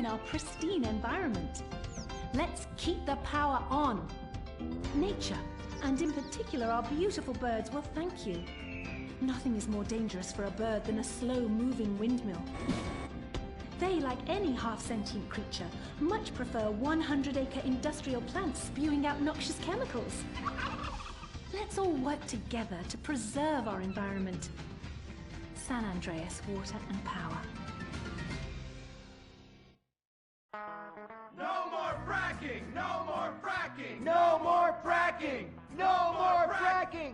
our pristine environment. Let's keep the power on. Nature, and in particular our beautiful birds, will thank you. Nothing is more dangerous for a bird than a slow-moving windmill. They, like any half-sentient creature, much prefer 100-acre industrial plants spewing out noxious chemicals. Let's all work together to preserve our environment. San Andreas Water and Power. No more fracking! No more fracking! No more fracking! No more fracking!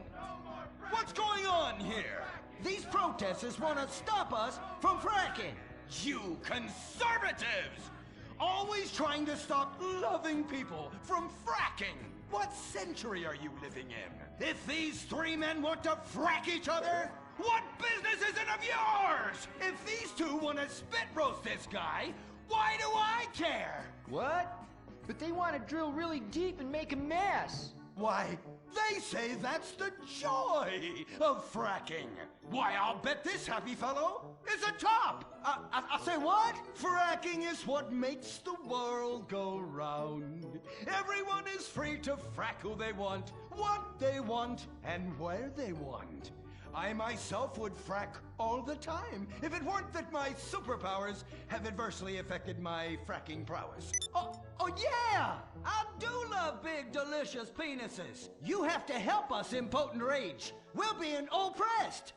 What's going on here? These protesters want to stop us from fracking! You conservatives! Always trying to stop loving people from fracking! What century are you living in? If these three men want to frack each other, what business is it of yours? If these two want to spit roast this guy, why do I care? What? But they want to drill really deep and make a mess. Why, they say that's the joy of fracking. Why, I'll bet this happy fellow is a top. I say what? Fracking is what makes the world go round. Everyone is free to frack who they want, what they want, and where they want. I myself would frack all the time if it weren't that my superpowers have adversely affected my fracking prowess. Oh yeah! I do love big, delicious penises. You have to help us, impotent rage. We're being oppressed.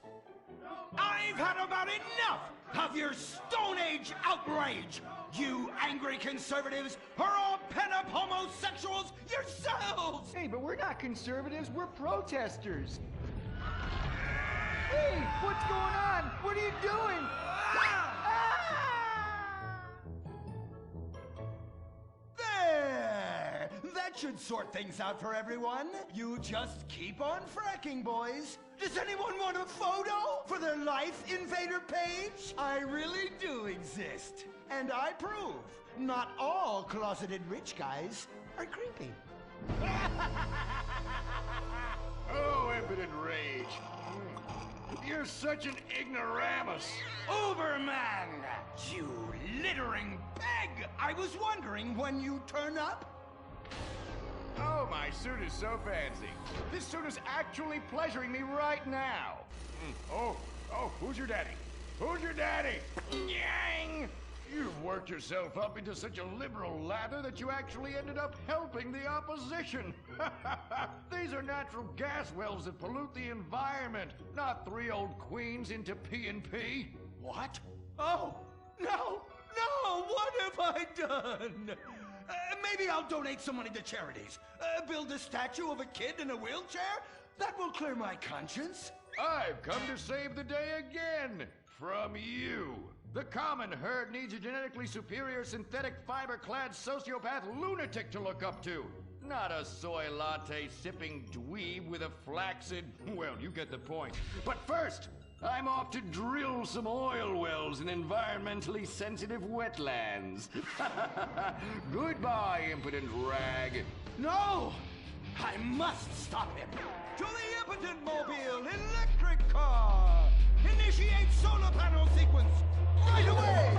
I've had about enough of your Stone Age outrage. You angry conservatives are all pent-up homosexuals yourselves! Hey, but we're not conservatives, we're protesters. Hey, what's going on? What are you doing? There! That should sort things out for everyone. You just keep on fracking, boys. Does anyone want a photo for their Life Invader page? I really do exist. And I prove not all closeted rich guys are creepy. Oh, impotent rage. You're such an ignoramus. Uberman! You littering pig! I was wondering when you turn up. Oh, my suit is so fancy. This suit is actually pleasuring me right now. Oh, who's your daddy? Who's your daddy? Yang! You've worked yourself up into such a liberal lather that you actually ended up helping the opposition. These are natural gas wells that pollute the environment, not three old queens into P&P. What? Oh, no, what have I done? Maybe I'll donate some money to charities. Build a statue of a kid in a wheelchair? That will clear my conscience. I've come to save the day again. From you. The common herd needs a genetically superior synthetic fiber-clad sociopath lunatic to look up to. Not a soy latte sipping dweeb with a flaccid... Well, you get the point. But first, I'm off to drill some oil wells in environmentally sensitive wetlands. Goodbye, impotent rag. No! I must stop him. To the impotent mobile electric car! Initiate solar panel sequence right away!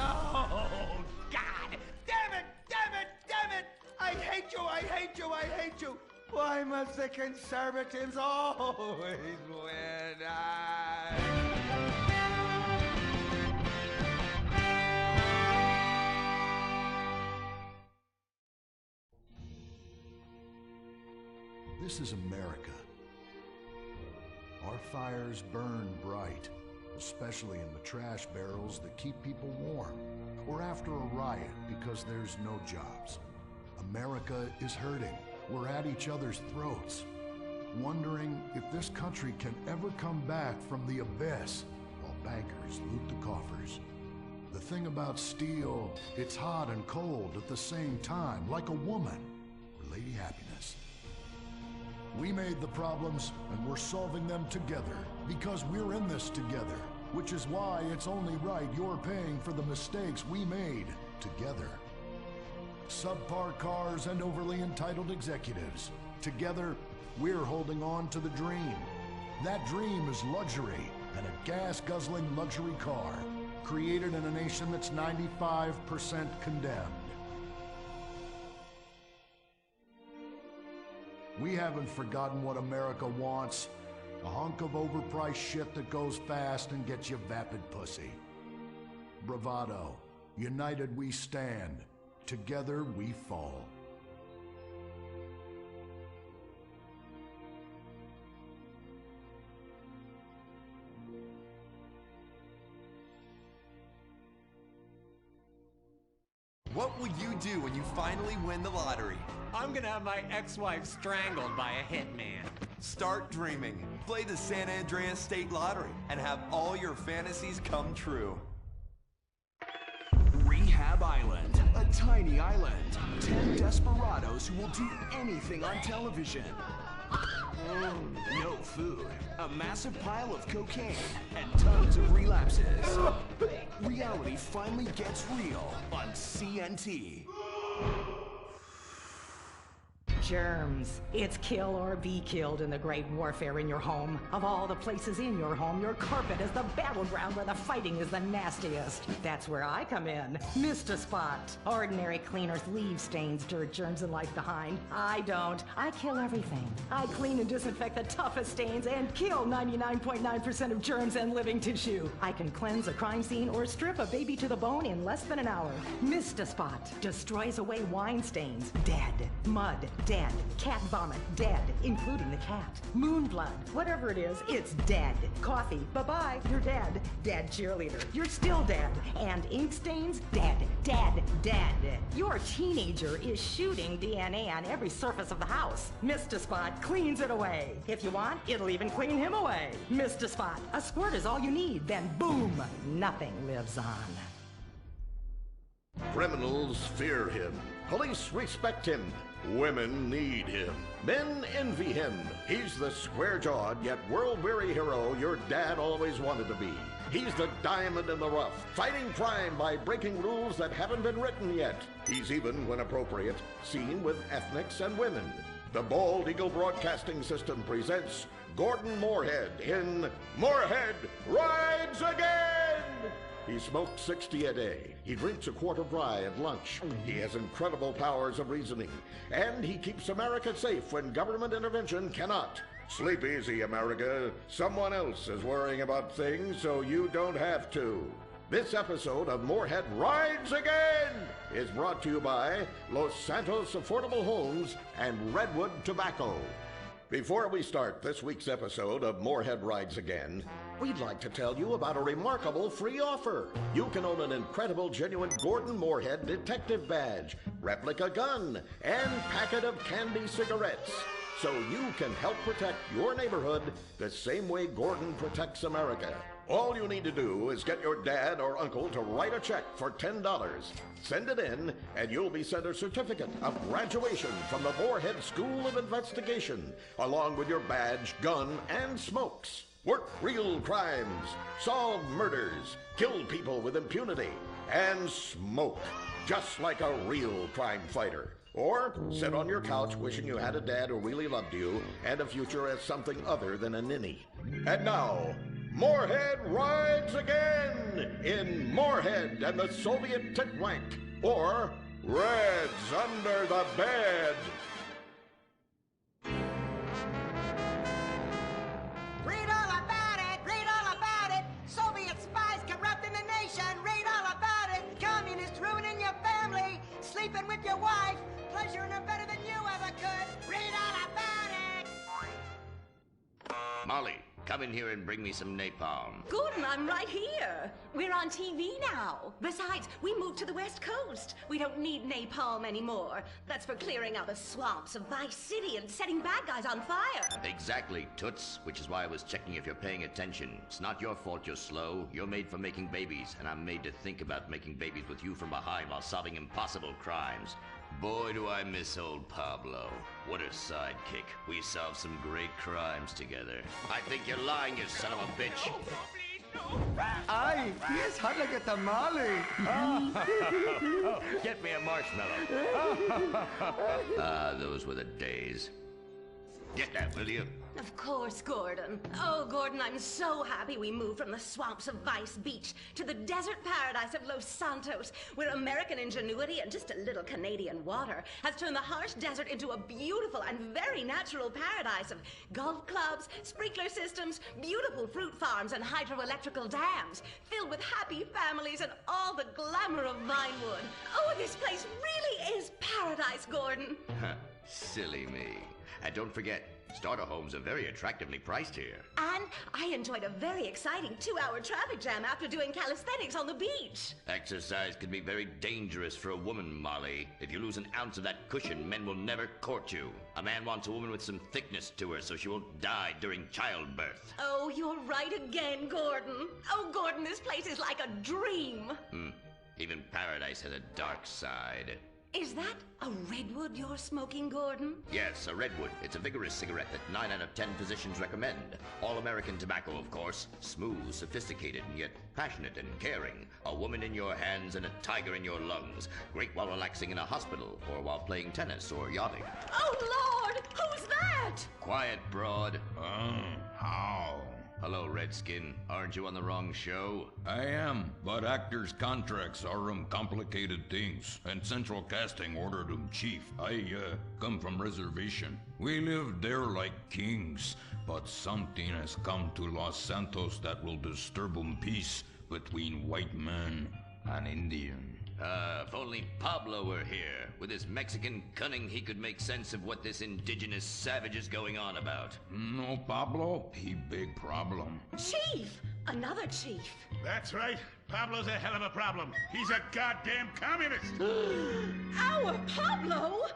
Oh, God! Damn it! I hate you! Why must the conservatives always win? This is America. Our fires burn bright, especially in the trash barrels that keep people warm, or after a riot because there's no jobs. America is hurting. We're at each other's throats, wondering if this country can ever come back from the abyss while bankers loot the coffers. The thing about steel, it's hot and cold at the same time, like a woman or Lady Happiness. We made the problems, and we're solving them together, because we're in this together. Which is why it's only right you're paying for the mistakes we made together. Subpar cars and overly entitled executives. Together, we're holding on to the dream. That dream is luxury, and a gas-guzzling luxury car, created in a nation that's 95% condemned. We haven't forgotten what America wants. A hunk of overpriced shit that goes fast and gets you vapid pussy. Bravado. United we stand. Together we fall. What will you do when you finally win the lottery? I'm gonna have my ex-wife strangled by a hitman. Start dreaming. Play the San Andreas State Lottery and have all your fantasies come true. Rehab Island, a tiny island. 10 desperados who will do anything on television. No food, a massive pile of cocaine, and tons of relapses. Reality finally gets real on CNT. Germs. It's kill or be killed in the great warfare in your home. Of all the places in your home, your carpet is the battleground where the fighting is the nastiest. That's where I come in. Mr. Spot. Ordinary cleaners leave stains, dirt, germs, and life behind. I don't. I kill everything. I clean and disinfect the toughest stains and kill 99.9% of germs and living tissue. I can cleanse a crime scene or strip a baby to the bone in less than an hour. Mr. Spot destroys away wine stains. Dead. Mud. Dead. Cat vomit, dead, including the cat. Moon blood, whatever it is, it's dead. Coffee, bye-bye, you're dead. Dead cheerleader, you're still dead. And ink stains, dead, dead, dead. Your teenager is shooting DNA on every surface of the house. Mr. Spot cleans it away. If you want, it'll even clean him away. Mr. Spot, a squirt is all you need, then boom, nothing lives on. Criminals fear him. Police respect him. Women need him. Men envy him. He's the square-jawed yet world-weary hero your dad always wanted to be. He's the diamond in the rough, fighting crime by breaking rules that haven't been written yet. He's even, when appropriate, seen with ethnics and women. The Bald Eagle Broadcasting System presents Gordon Moorhead in Moorhead Rides Again! He smokes 60 a day. He drinks a quart of rye at lunch. He has incredible powers of reasoning. And he keeps America safe when government intervention cannot. Sleep easy, America. Someone else is worrying about things so you don't have to. This episode of Moorhead Rides Again is brought to you by Los Santos Affordable Homes and Redwood Tobacco. Before we start this week's episode of Moorhead Rides Again, we'd like to tell you about a remarkable free offer. You can own an incredible, genuine Gordon Moorhead detective badge, replica gun, and packet of candy cigarettes. So you can help protect your neighborhood the same way Gordon protects America. All you need to do is get your dad or uncle to write a check for $10. Send it in, and you'll be sent a certificate of graduation from the Moorhead School of Investigation, along with your badge, gun, and smokes. Work real crimes, solve murders, kill people with impunity, and smoke, just like a real crime fighter. Or sit on your couch wishing you had a dad who really loved you and a future as something other than a ninny. And now, Moorhead Rides Again in Moorhead and the Soviet Titwank, or Reds Under the Bed. Read all about it! Read all about it! Soviet spies corrupting the nation! Read all about it! Communists ruining your family! Sleeping with your wife! Pleasuring her better than you ever could! Read all about it! Molly, come in here and bring me some napalm. Gordon, I'm right here. We're on TV now. Besides, we moved to the West Coast. We don't need napalm anymore. That's for clearing out the swamps of Vice City and setting bad guys on fire. Exactly, Toots, which is why I was checking if you're paying attention. It's not your fault you're slow. You're made for making babies, and I'm made to think about making babies with you from behind while solving impossible crimes. Boy, do I miss old Pablo. What a sidekick. We solved some great crimes together. I think you're lying, you son of a bitch. Ay, he is hot like a tamale. Get me a marshmallow. Those were the days. Get that, will you? Of course, Gordon. Oh, Gordon, I'm so happy we moved from the swamps of Vice Beach to the desert paradise of Los Santos, where American ingenuity and just a little Canadian water has turned the harsh desert into a beautiful and very natural paradise of golf clubs, sprinkler systems, beautiful fruit farms, and hydroelectrical dams, filled with happy families and all the glamour of Vinewood. Oh, this place really is paradise, Gordon. Silly me. And don't forget, starter homes are very attractively priced here. And I enjoyed a very exciting 2-hour traffic jam after doing calisthenics on the beach. Exercise can be very dangerous for a woman, Molly. If you lose an ounce of that cushion, men will never court you. A man wants a woman with some thickness to her so she won't die during childbirth. Oh, you're right again, Gordon. Oh, Gordon, this place is like a dream. Even paradise has a dark side. Is that a redwood you're smoking, Gordon? Yes, a redwood. It's a vigorous cigarette that 9 out of 10 physicians recommend. All American tobacco, of course. Smooth, sophisticated, and yet passionate and caring. A woman in your hands and a tiger in your lungs. Great while relaxing in a hospital, or while playing tennis or yachting. Oh, Lord! Who's that? Quiet, broad. How? Hello, Redskin. Aren't you on the wrong show? I am, but actors' contracts are complicated things, and Central Casting ordered chief. I come from reservation. We live there like kings, but something has come to Los Santos that will disturb peace between white man and Indian. If only Pablo were here. With his Mexican cunning, he could make sense of what this indigenous savage is going on about. No, Pablo, he big problem. Chief! Another chief. That's right. Pablo's a hell of a problem. He's a goddamn communist. Our Pablo?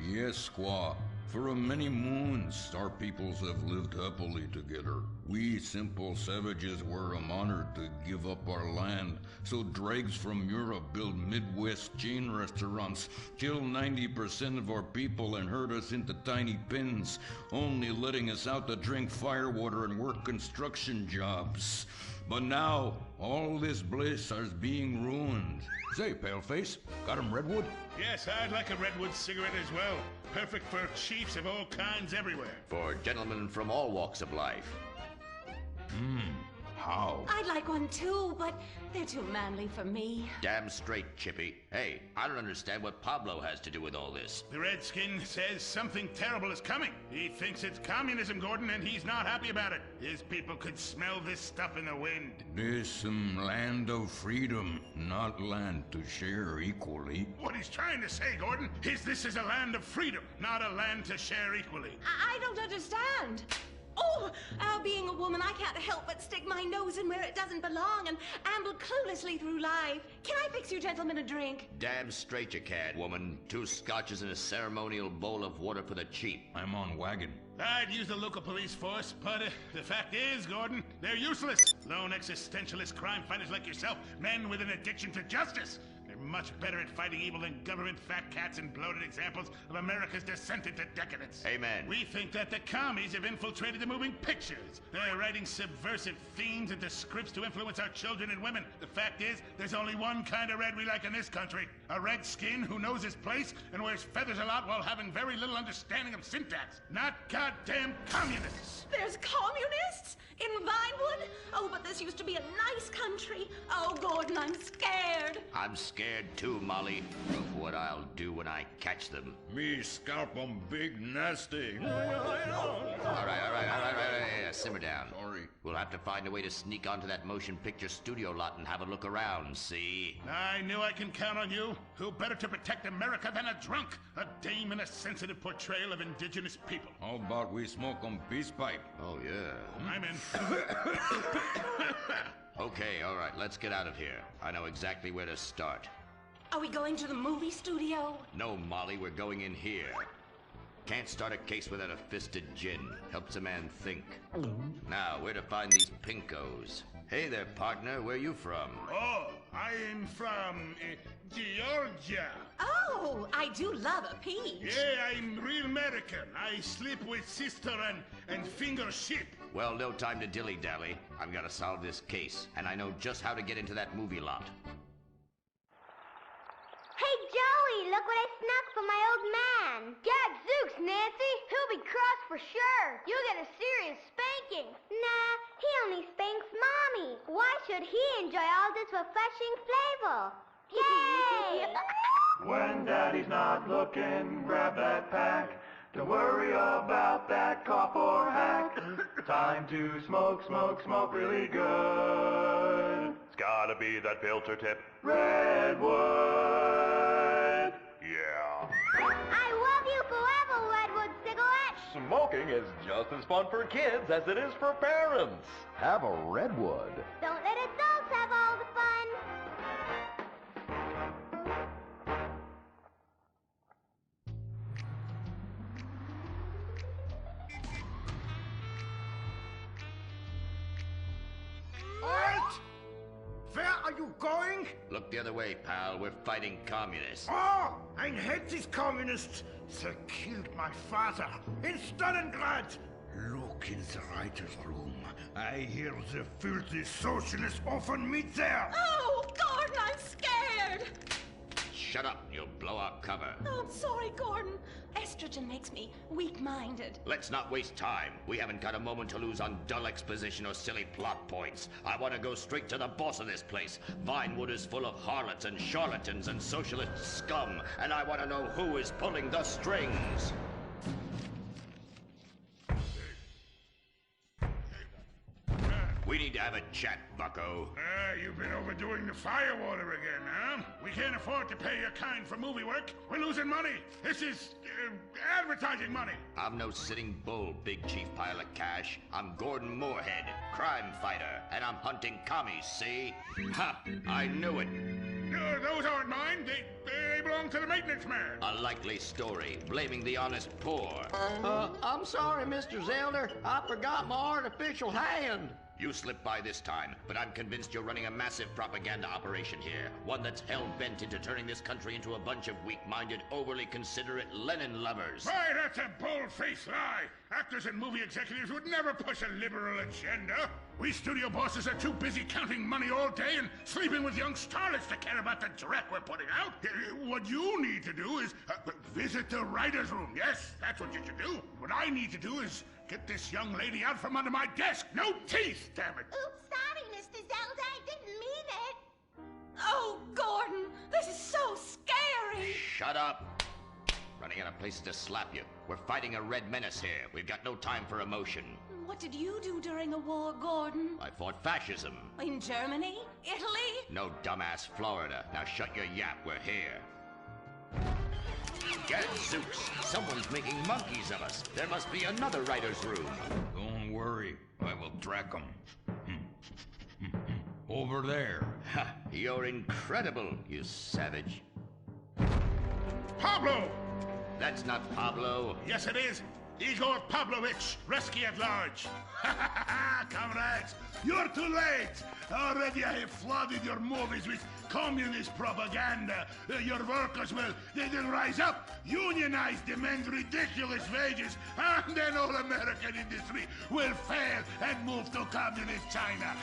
Yes, squaw. For many moons, our peoples have lived happily together. We simple savages were honored to give up our land, so dregs from Europe build Midwest chain restaurants, kill 90% of our people and herd us into tiny pens, only letting us out to drink firewater and work construction jobs. But now, all this bliss is being ruined. Say, Paleface, got him redwood? Yes, I'd like a redwood cigarette as well. Perfect for chiefs of all kinds everywhere. For gentlemen from all walks of life. How? I'd like one too, but they're too manly for me. Damn straight, Chippy. Hey, I don't understand what Pablo has to do with all this. The Redskin says something terrible is coming. He thinks it's communism, Gordon, and he's not happy about it. His people could smell this stuff in the wind. This land of freedom, not land to share equally. What he's trying to say, Gordon, is this is a land of freedom, not a land to share equally. I don't understand. Oh, being a woman, I can't help but stick my nose in where it doesn't belong and amble cluelessly through life. Can I fix you gentlemen a drink? Damn straight you can, woman. 2 scotches and a ceremonial bowl of water for the chief. I'm on wagon. I'd use the local police force, but the fact is, Gordon, they're useless. Lone existentialist crime fighters like yourself, men with an addiction to justice. They're much better at fighting evil than government fat cats and bloated examples of America's descent into decadence. Amen. We think that the commies have infiltrated the moving pictures. They're writing subversive themes into scripts to influence our children and women. The fact is, there's only one kind of red we like in this country. A redskin who knows his place and wears feathers a lot while having very little understanding of syntax. Not goddamn communists. There's communists? In Vinewood? Oh, but this used to be a nice country. Oh, Gordon, I'm scared. I'm scared too, Molly, of what I'll do when I catch them. Me scalp 'em big nasty. All right, simmer down. Sorry. We'll have to find a way to sneak onto that motion picture studio lot and have a look around, see? I knew I can count on you. Who better to protect America than a drunk? A dame in a sensitive portrayal of indigenous people. How about we smoke 'em peace pipe? Oh, yeah. I'm in. Okay, all right, let's get out of here. I know exactly where to start. Are we going to the movie studio? No, Molly, we're going in here. Can't start a case without a fisted gin. Helps a man think. Now, where to find these pinkos? Hey there, partner, where you from? Oh, I'm from Georgia. Oh, I do love a peach. Yeah, I'm real American. I sleep with sister and finger ship. Well, no time to dilly-dally. I've got to solve this case, and I know just how to get into that movie lot. Hey, Joey, look what I snuck from my old man. Gadzooks, Nancy. He'll be cross for sure. You'll get a serious spanking. Nah, he only spanks Mommy. Why should he enjoy all this refreshing flavor? Yay! When Daddy's not looking, grab that pack. Don't worry about that cough or hack. Time to smoke, smoke, smoke really good. It's gotta be that filter tip. Redwood. Yeah. I love you forever, Redwood cigarette. Smoking is just as fun for kids as it is for parents. Have a Redwood. Don't let adults have all the fun. Art! Where are you going? Look the other way, pal. We're fighting communists. Oh, I hate these communists. They killed my father in Stalingrad. Look in the writer's room. I hear the filthy socialists often meet there. Oh, Gordon, I'm scared. Shut up, you'll blow our cover. Oh, I'm sorry, Gordon. Estrogen makes me weak-minded. Let's not waste time. We haven't got a moment to lose on dull exposition or silly plot points. I want to go straight to the boss of this place. Vinewood is full of harlots and charlatans and socialist scum, and I want to know who is pulling the strings. We need to have a chat, bucko. You've been overdoing the firewater again, huh? We can't afford to pay your kind for movie work. We're losing money. This is advertising money. I'm no sitting bull, big chief pile of cash. I'm Gordon Moorhead, crime fighter, and I'm hunting commies, see? Ha! I knew it. Those aren't mine. They belong to the maintenance man. A likely story, blaming the honest poor. I'm sorry, Mr. Zelder. I forgot my artificial hand. You slipped by this time, but I'm convinced you're running a massive propaganda operation here. One that's hell-bent into turning this country into a bunch of weak-minded, overly considerate Lenin lovers. Why, that's a bold-faced lie. Actors and movie executives would never push a liberal agenda. We studio bosses are too busy counting money all day and sleeping with young starlets to care about the dreck we're putting out. What you need to do is visit the writer's room. Yes, that's what you should do. What I need to do is get this young lady out from under my desk. No teeth, damn it. Oops, sorry, Mr. Zelda. I didn't mean it. Oh, Gordon, this is so scary. Shut up. Running out of places to slap you. We're fighting a red menace here. We've got no time for emotion. What did you do during a war, Gordon? I fought fascism. In Germany? Italy? No, dumbass, Florida. Now shut your yap. We're here. Gadzooks! Someone's making monkeys of us. There must be another writer's room. Don't worry. I will track them. Over there. Ha! You're incredible, you savage. Pablo! That's not Pablo. Yes, it is. Igor Pavlovich, rescue at large. Comrades, you're too late. Already I have flooded your movies with communist propaganda. Your workers they'll rise up, unionize, demand ridiculous wages, and then all American industry will fail and move to communist China.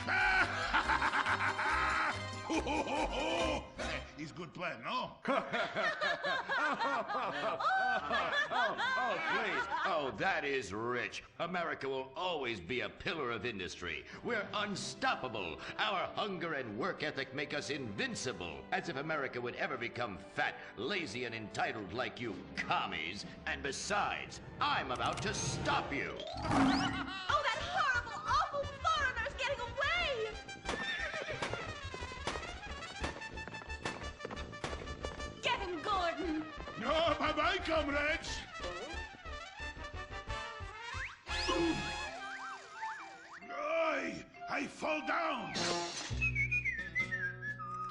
It's good plan, no? Oh, please. Oh, that is rich. America will always be a pillar of industry. We're unstoppable. Our hunger and work ethic make us invincible. As if America would ever become fat, lazy, and entitled like you commies. And besides, I'm about to stop you. Oh, that horrible, awful foreigner's getting away! Get him, Gordon! No, bye-bye, comrades! I fall down!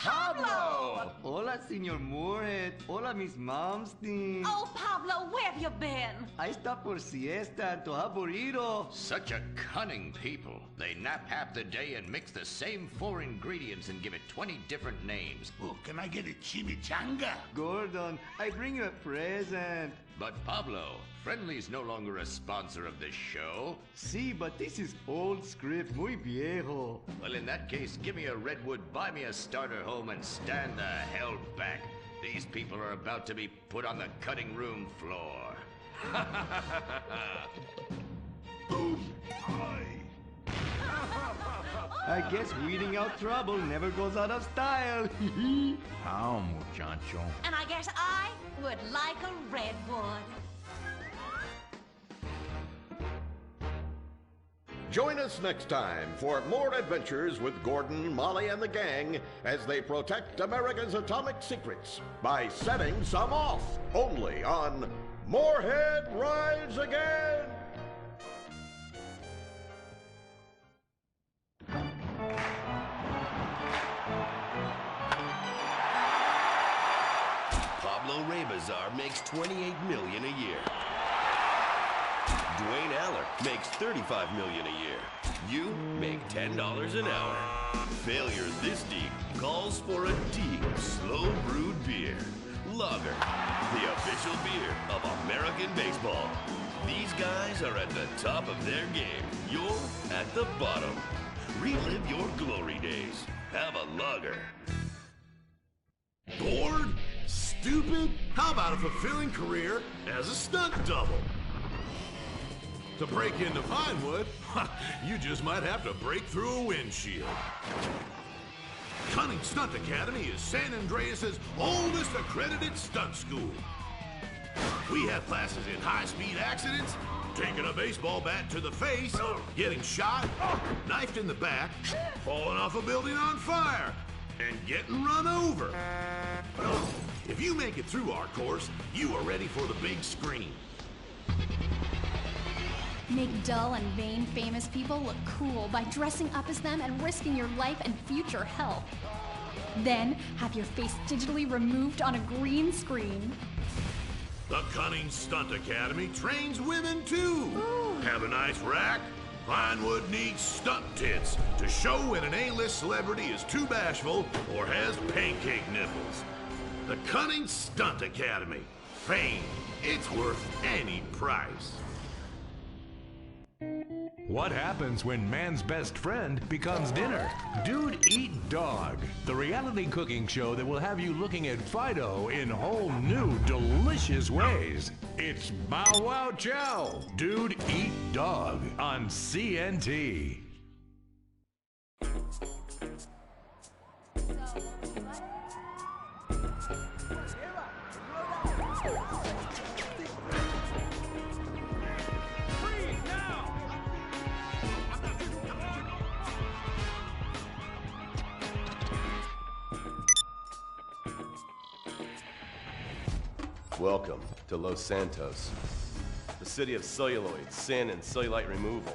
Pablo! Hola, Senor Moorhead. Hola, Miss Malmsteen. Oh, Pablo, where have you been? I stopped for siesta to have burrito. Such a cunning people. They nap half the day and mix the same 4 ingredients and give it 20 different names. Oh, can I get a chimichanga? Gordon, I bring you a present. But Pablo, Friendly's no longer a sponsor of this show. Sí, but this is old script, muy viejo. Well, in that case, give me a redwood, buy me a starter home, and stand the hell back. These people are about to be put on the cutting room floor. Boom! I guess weeding out trouble never goes out of style. How, muchacho? And I guess I would like a redwood. Join us next time for more adventures with Gordon, Molly, and the gang as they protect America's atomic secrets by setting some off. Only on Moorhead Rides Again! Pablo Rebazar makes $28 million a year. Dwayne Aller makes $35 million a year. You make $10 an hour. Failure this deep calls for a deep, slow brewed beer. Lager, the official beer of American baseball. These guys are at the top of their game. You're at the bottom. Relive your glory days. Have a lager. Bored? Stupid? How about a fulfilling career as a stunt double? To break into Vinewood, you just might have to break through a windshield. Cunning Stunt Academy is San Andreas' oldest accredited stunt school. We have classes in high-speed accidents, taking a baseball bat to the face, getting shot, knifed in the back, falling off a building on fire, and getting run over. If you make it through our course, you are ready for the big screen. Make dull and vain famous people look cool by dressing up as them and risking your life and future health. Then have your face digitally removed on a green screen. The Cunning Stunt Academy trains women too. Ooh. Have a nice rack? Vinewood needs stunt tits to show when an A-list celebrity is too bashful or has pancake nipples. The Cunning Stunt Academy. Fame. It's worth any price. What happens when man's best friend becomes dinner? Dude Eat Dog, the reality cooking show that will have you looking at Fido in whole new, delicious ways. It's Bow Wow Chow, Dude Eat Dog on CNT. Welcome to Los Santos, the city of celluloid, sin, and cellulite removal.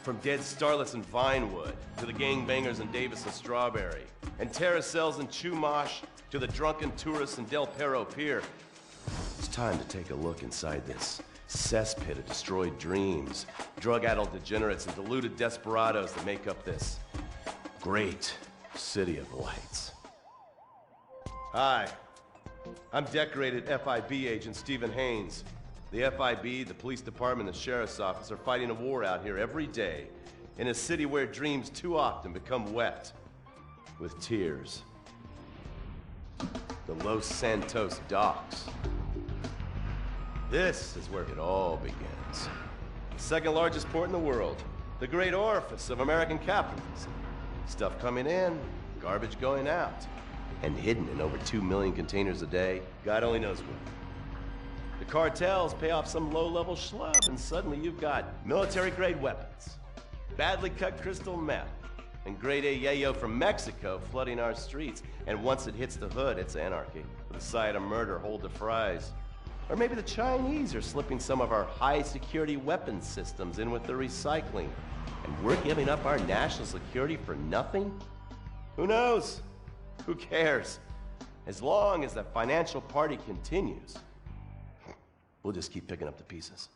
From dead starlets in Vinewood, to the gangbangers in Davis and Strawberry, and terracels in Chumash, to the drunken tourists in Del Perro Pier. It's time to take a look inside this cesspit of destroyed dreams, drug-addled degenerates, and deluded desperados that make up this great city of lights. Hi. I'm decorated FIB agent Stephen Haynes. The FIB, the police department, and the sheriff's office are fighting a war out here every day in a city where dreams too often become wet with tears. The Los Santos docks. This is where it all begins. The second largest port in the world, the great orifice of American capitalism. Stuff coming in, garbage going out. And hidden in over 2 million containers a day, God only knows where. The cartels pay off some low-level schlub, and suddenly you've got military-grade weapons, badly cut crystal meth, and grade A yayo from Mexico flooding our streets. And once it hits the hood, it's anarchy. The side of murder, hold the fries. Or maybe the Chinese are slipping some of our high-security weapons systems in with the recycling, and we're giving up our national security for nothing? Who knows? Who cares? As long as the financial party continues, we'll just keep picking up the pieces.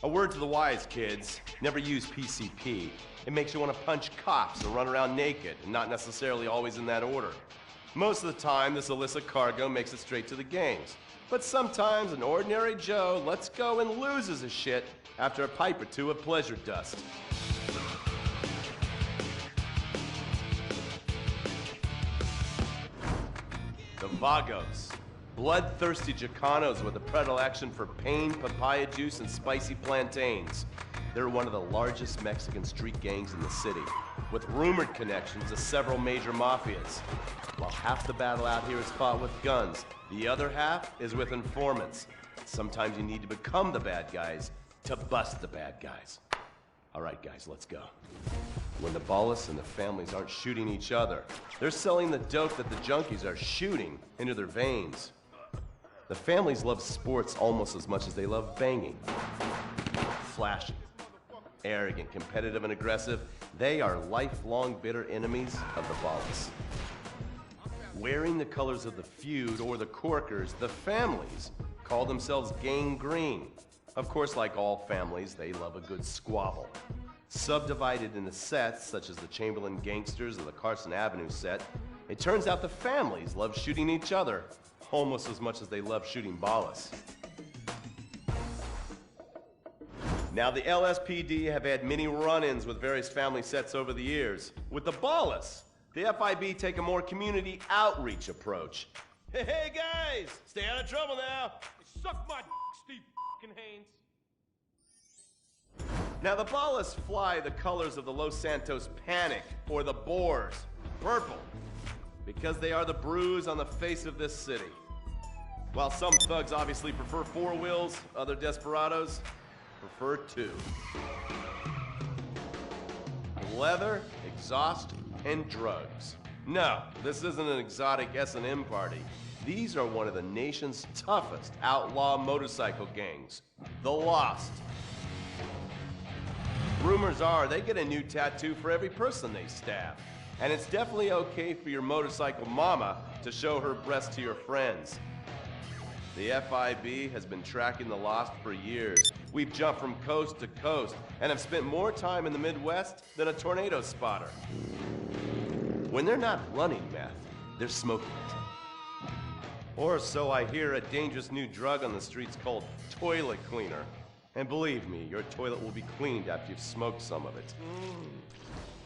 A word to the wise, kids. Never use PCP. It makes you want to punch cops or run around naked, and not necessarily always in that order. Most of the time, this illicit cargo makes it straight to the gangs. But sometimes an ordinary Joe lets go and loses his shit after a pipe or two of pleasure dust. The Vagos. Bloodthirsty Chicanos with a predilection for pain, papaya juice, and spicy plantains. They're one of the largest Mexican street gangs in the city, with rumored connections to several major mafias. While half the battle out here is fought with guns, the other half is with informants. Sometimes you need to become the bad guys to bust the bad guys. All right, guys, let's go. When the Ballas and the families aren't shooting each other, they're selling the dope that the junkies are shooting into their veins. The families love sports almost as much as they love banging. Flashy, arrogant, competitive, and aggressive, they are lifelong bitter enemies of the Ballas. Wearing the colors of the feud or the Corkers, the families call themselves Gang Green. Of course, like all families, they love a good squabble. Subdivided into sets, such as the Chamberlain Gangsters or the Carson Avenue set, it turns out the families love shooting each other almost as much as they love shooting Ballas. Now, the LSPD have had many run-ins with various family sets over the years. With the Ballas, the FIB take a more community outreach approach. Hey guys, stay out of trouble now. Suck my Steve Haynes. Now, the Ballas fly the colors of the Los Santos Panic, or the Boers, purple, because they are the bruise on the face of this city. While some thugs obviously prefer 4 wheels, other desperados prefer 2. Leather, exhaust, and drugs. No, this isn't an exotic S&M party. These are one of the nation's toughest outlaw motorcycle gangs, the Lost. Rumors are they get a new tattoo for every person they stab. And it's definitely okay for your motorcycle mama to show her breasts to your friends. The FIB has been tracking the Lost for years. We've jumped from coast to coast and have spent more time in the Midwest than a tornado spotter. When they're not running meth, they're smoking it. Or so I hear, a dangerous new drug on the streets called toilet cleaner. And believe me, your toilet will be cleaned after you've smoked some of it.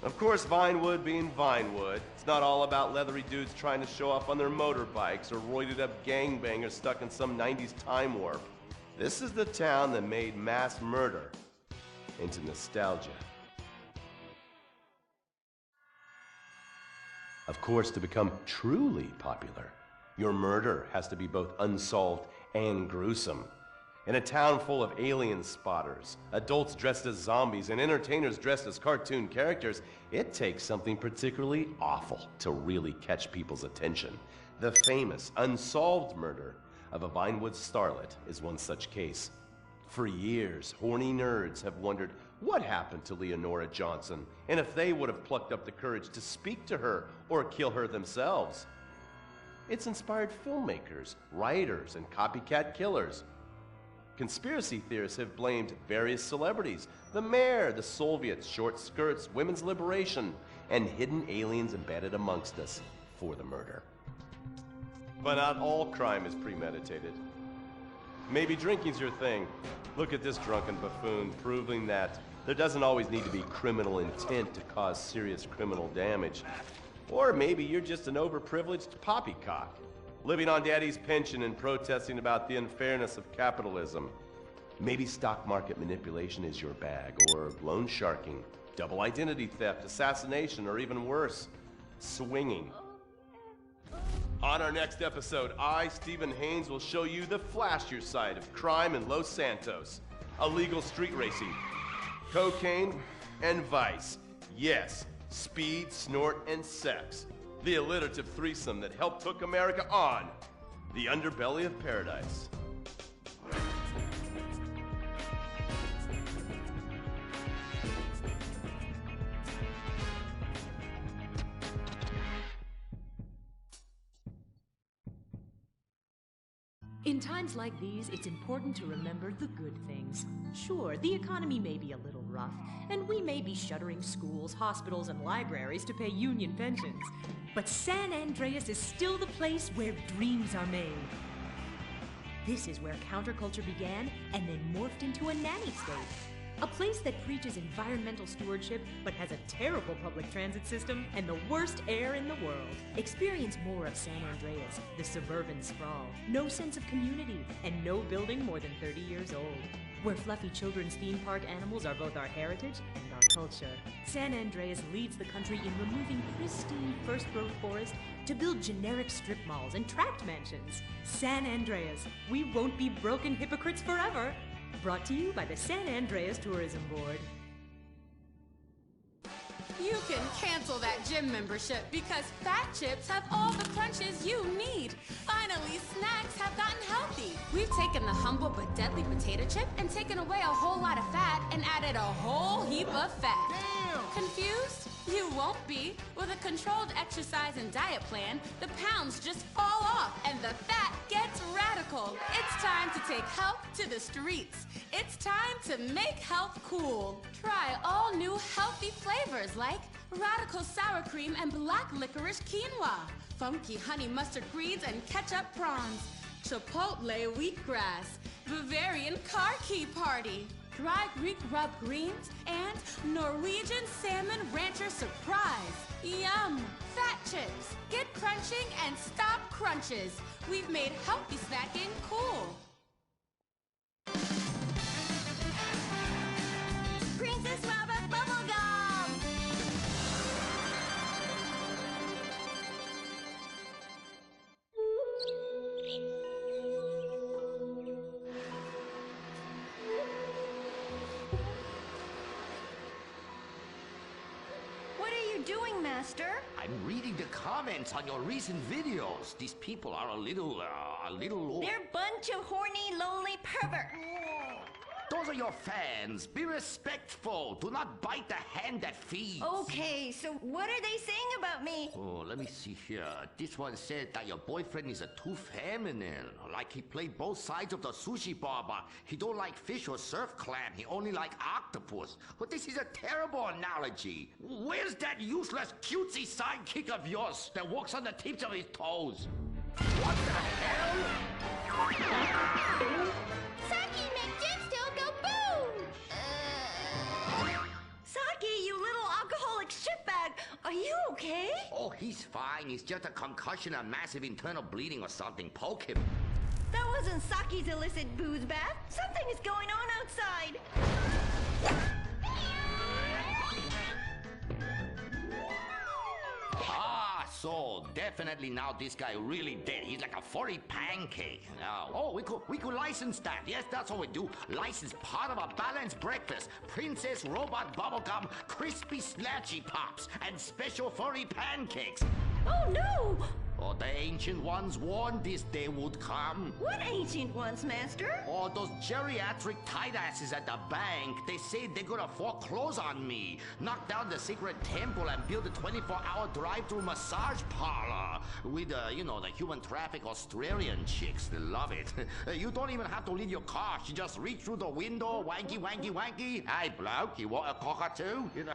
Of course, Vinewood being Vinewood, it's not all about leathery dudes trying to show off on their motorbikes or roided up gangbangers stuck in some 90s time warp. This is the town that made mass murder into nostalgia. Of course, to become truly popular, your murder has to be both unsolved and gruesome. In a town full of alien spotters, adults dressed as zombies, and entertainers dressed as cartoon characters, it takes something particularly awful to really catch people's attention. The famous, unsolved murder of a Vinewood starlet is one such case. For years, horny nerds have wondered what happened to Leonora Johnson, and if they would have plucked up the courage to speak to her or kill her themselves. It's inspired filmmakers, writers, and copycat killers. Conspiracy theorists have blamed various celebrities, the mayor, the Soviets, short skirts, women's liberation, and hidden aliens embedded amongst us for the murder. But not all crime is premeditated. Maybe drinking's your thing. Look at this drunken buffoon, proving that there doesn't always need to be criminal intent to cause serious criminal damage. Or maybe you're just an overprivileged poppycock, living on daddy's pension and protesting about the unfairness of capitalism. Maybe stock market manipulation is your bag, or loan sharking, double identity theft, assassination, or even worse, swinging. On our next episode, I, Stephen Haynes, will show you the flashier side of crime in Los Santos. Illegal street racing, cocaine, and vice. Yes, speed, snort, and sex. The alliterative threesome that helped hook America on the underbelly of paradise. In times like these, it's important to remember the good things. Sure, the economy may be a little rough, and we may be shuttering schools, hospitals, and libraries to pay union pensions. But San Andreas is still the place where dreams are made. This is where counterculture began and then morphed into a nanny state. A place that preaches environmental stewardship but has a terrible public transit system and the worst air in the world. Experience more of San Andreas, the suburban sprawl, no sense of community, and no building more than 30 years old. Where fluffy children's theme park animals are both our heritage and our culture. San Andreas leads the country in removing pristine first-growth forest to build generic strip malls and tract mansions. San Andreas, we won't be broken hypocrites forever. Brought to you by the San Andreas Tourism Board. You can cancel that gym membership because Fat Chips have all the crunches you need. Finally, snacks have gotten healthy. We've taken the humble but deadly potato chip and taken away a whole lot of fat and added a whole heap of fat. Damn! Confused? You won't be. With a controlled exercise and diet plan, the pounds just fall off and the fat gets radical. It's time to take health to the streets. It's time to make health cool. Try all new healthy flavors like radical sour cream and black licorice quinoa, funky honey mustard greens and ketchup prawns, chipotle wheatgrass, Bavarian car key party, dry Greek rub greens, and Norwegian salmon rancher surprise. Yum! Fat Chips. Get crunching and stop crunches. We've made healthy snacking cool. Princess Robert Bubblegum! What are you doing, Master? I'm reading the comments on your recent videos. These people are a little... They're a bunch of horny, lonely perverts. Those are your fans. Be respectful. Do not bite the hand that feeds. Okay, so what are they saying about me? Oh, let me see here. This one said that your boyfriend is too feminine. Like he played both sides of the sushi bar, but he don't like fish or surf clam. He only like octopus. But this is a terrible analogy. Where's that useless cutesy sidekick of yours that walks on the tips of his toes? What the hell? Saki, make Gemstone go boom! Saki, you little alcoholic shitbag, are you okay? Oh, he's fine. He's just a concussion, a massive internal bleeding or something. Poke him. That wasn't Saki's illicit booze bath. Something is going on outside. Ah, so definitely now this guy really dead. He's like a furry pancake. Oh, we could license that. Yes, that's what we do. License part of a balanced breakfast. Princess Robot Bubblegum, crispy snatchy pops, and special furry pancakes. Oh no! Oh, the ancient ones warned this day would come. What ancient ones, Master? Oh, those geriatric tight asses at the bank. They say they're gonna foreclose on me, knock down the secret temple, and build a 24-hour drive-through massage parlor with, you know, the human traffic Australian chicks. They love it. You don't even have to leave your car. You just reach through the window, wanky, wanky, wanky. Hey, bloke, you want a cockatoo? You know.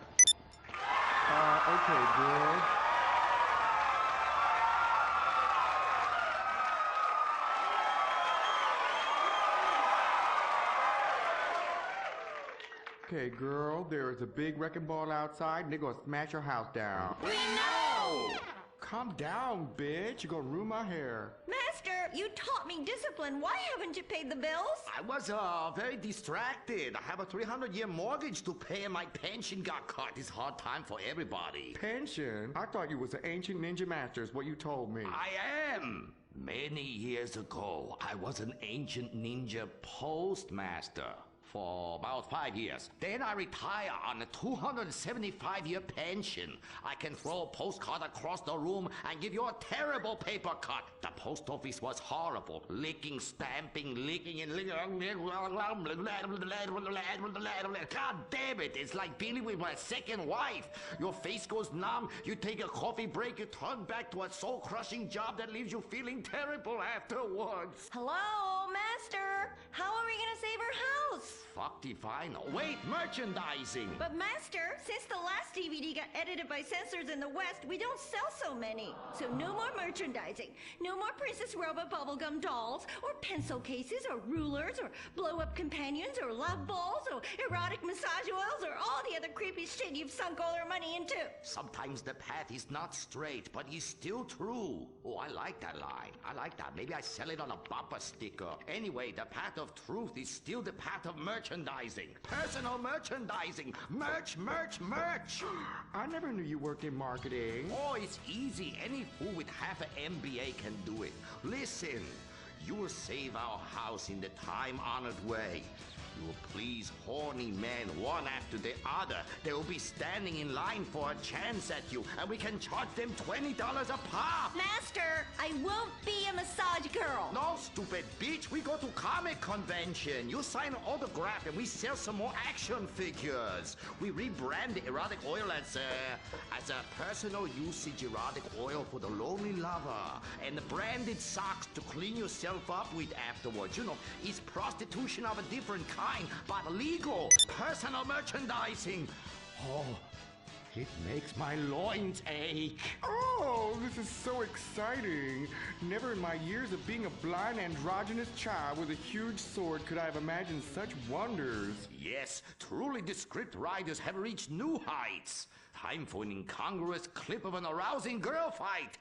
Okay, good. Okay, girl, there is a big wrecking ball outside and they're gonna smash your house down. We know! Calm down, bitch. You're gonna ruin my hair. Master, you taught me discipline. Why haven't you paid the bills? I was very distracted. I have a 300-year mortgage to pay and my pension got cut. It's hard time for everybody. Pension? I thought you was an ancient ninja master is what you told me. I am. Many years ago, I was an ancient ninja postmaster. for about 5 years. Then I retire on a 275-year pension. I can throw a postcard across the room and give you a terrible paper cut. The post office was horrible. Licking, stamping, licking, and licking. God damn it, it's like dealing with my second wife. Your face goes numb, you take a coffee break, you turn back to a soul-crushing job that leaves you feeling terrible afterwards. Hello, Master. How are we gonna save our house? Fuck Divine. Wait, merchandising. But Master, since the last DVD got edited by censors in the West, we don't sell so many. So no more merchandising. No more Princess Robot bubblegum dolls, or pencil cases, or rulers, or blow-up companions, or love balls, or erotic massage oils, or all the other creepy shit you've sunk all our money into. Sometimes the path is not straight, but is still true. Oh, I like that line. I like that. Maybe I sell it on a bumper sticker. Anyway, the path of truth is still the path of merchandising. Personal merchandising. Merch, merch, merch. I never knew you worked in marketing. Oh, it's easy. Any fool with half an MBA can do it. Listen, you will save our house in the time-honored way. You will please horny men one after the other. They will be standing in line for a chance at you, and we can charge them $20 a pop. Master, I won't be a massage girl. No, stupid bitch. We go to comic convention. You sign an autograph, and we sell some more action figures. We rebrand the erotic oil as a personal usage erotic oil for the lonely lover, and the branded socks to clean yourself up with afterwards. You know, it's prostitution of a different kind. But legal, personal merchandising. Oh, it makes my loins ache. Oh, this is so exciting. Never in my years of being a blind androgynous child with a huge sword could I have imagined such wonders. Yes, truly the script writers have reached new heights. Time for an incongruous clip of an arousing girl fight.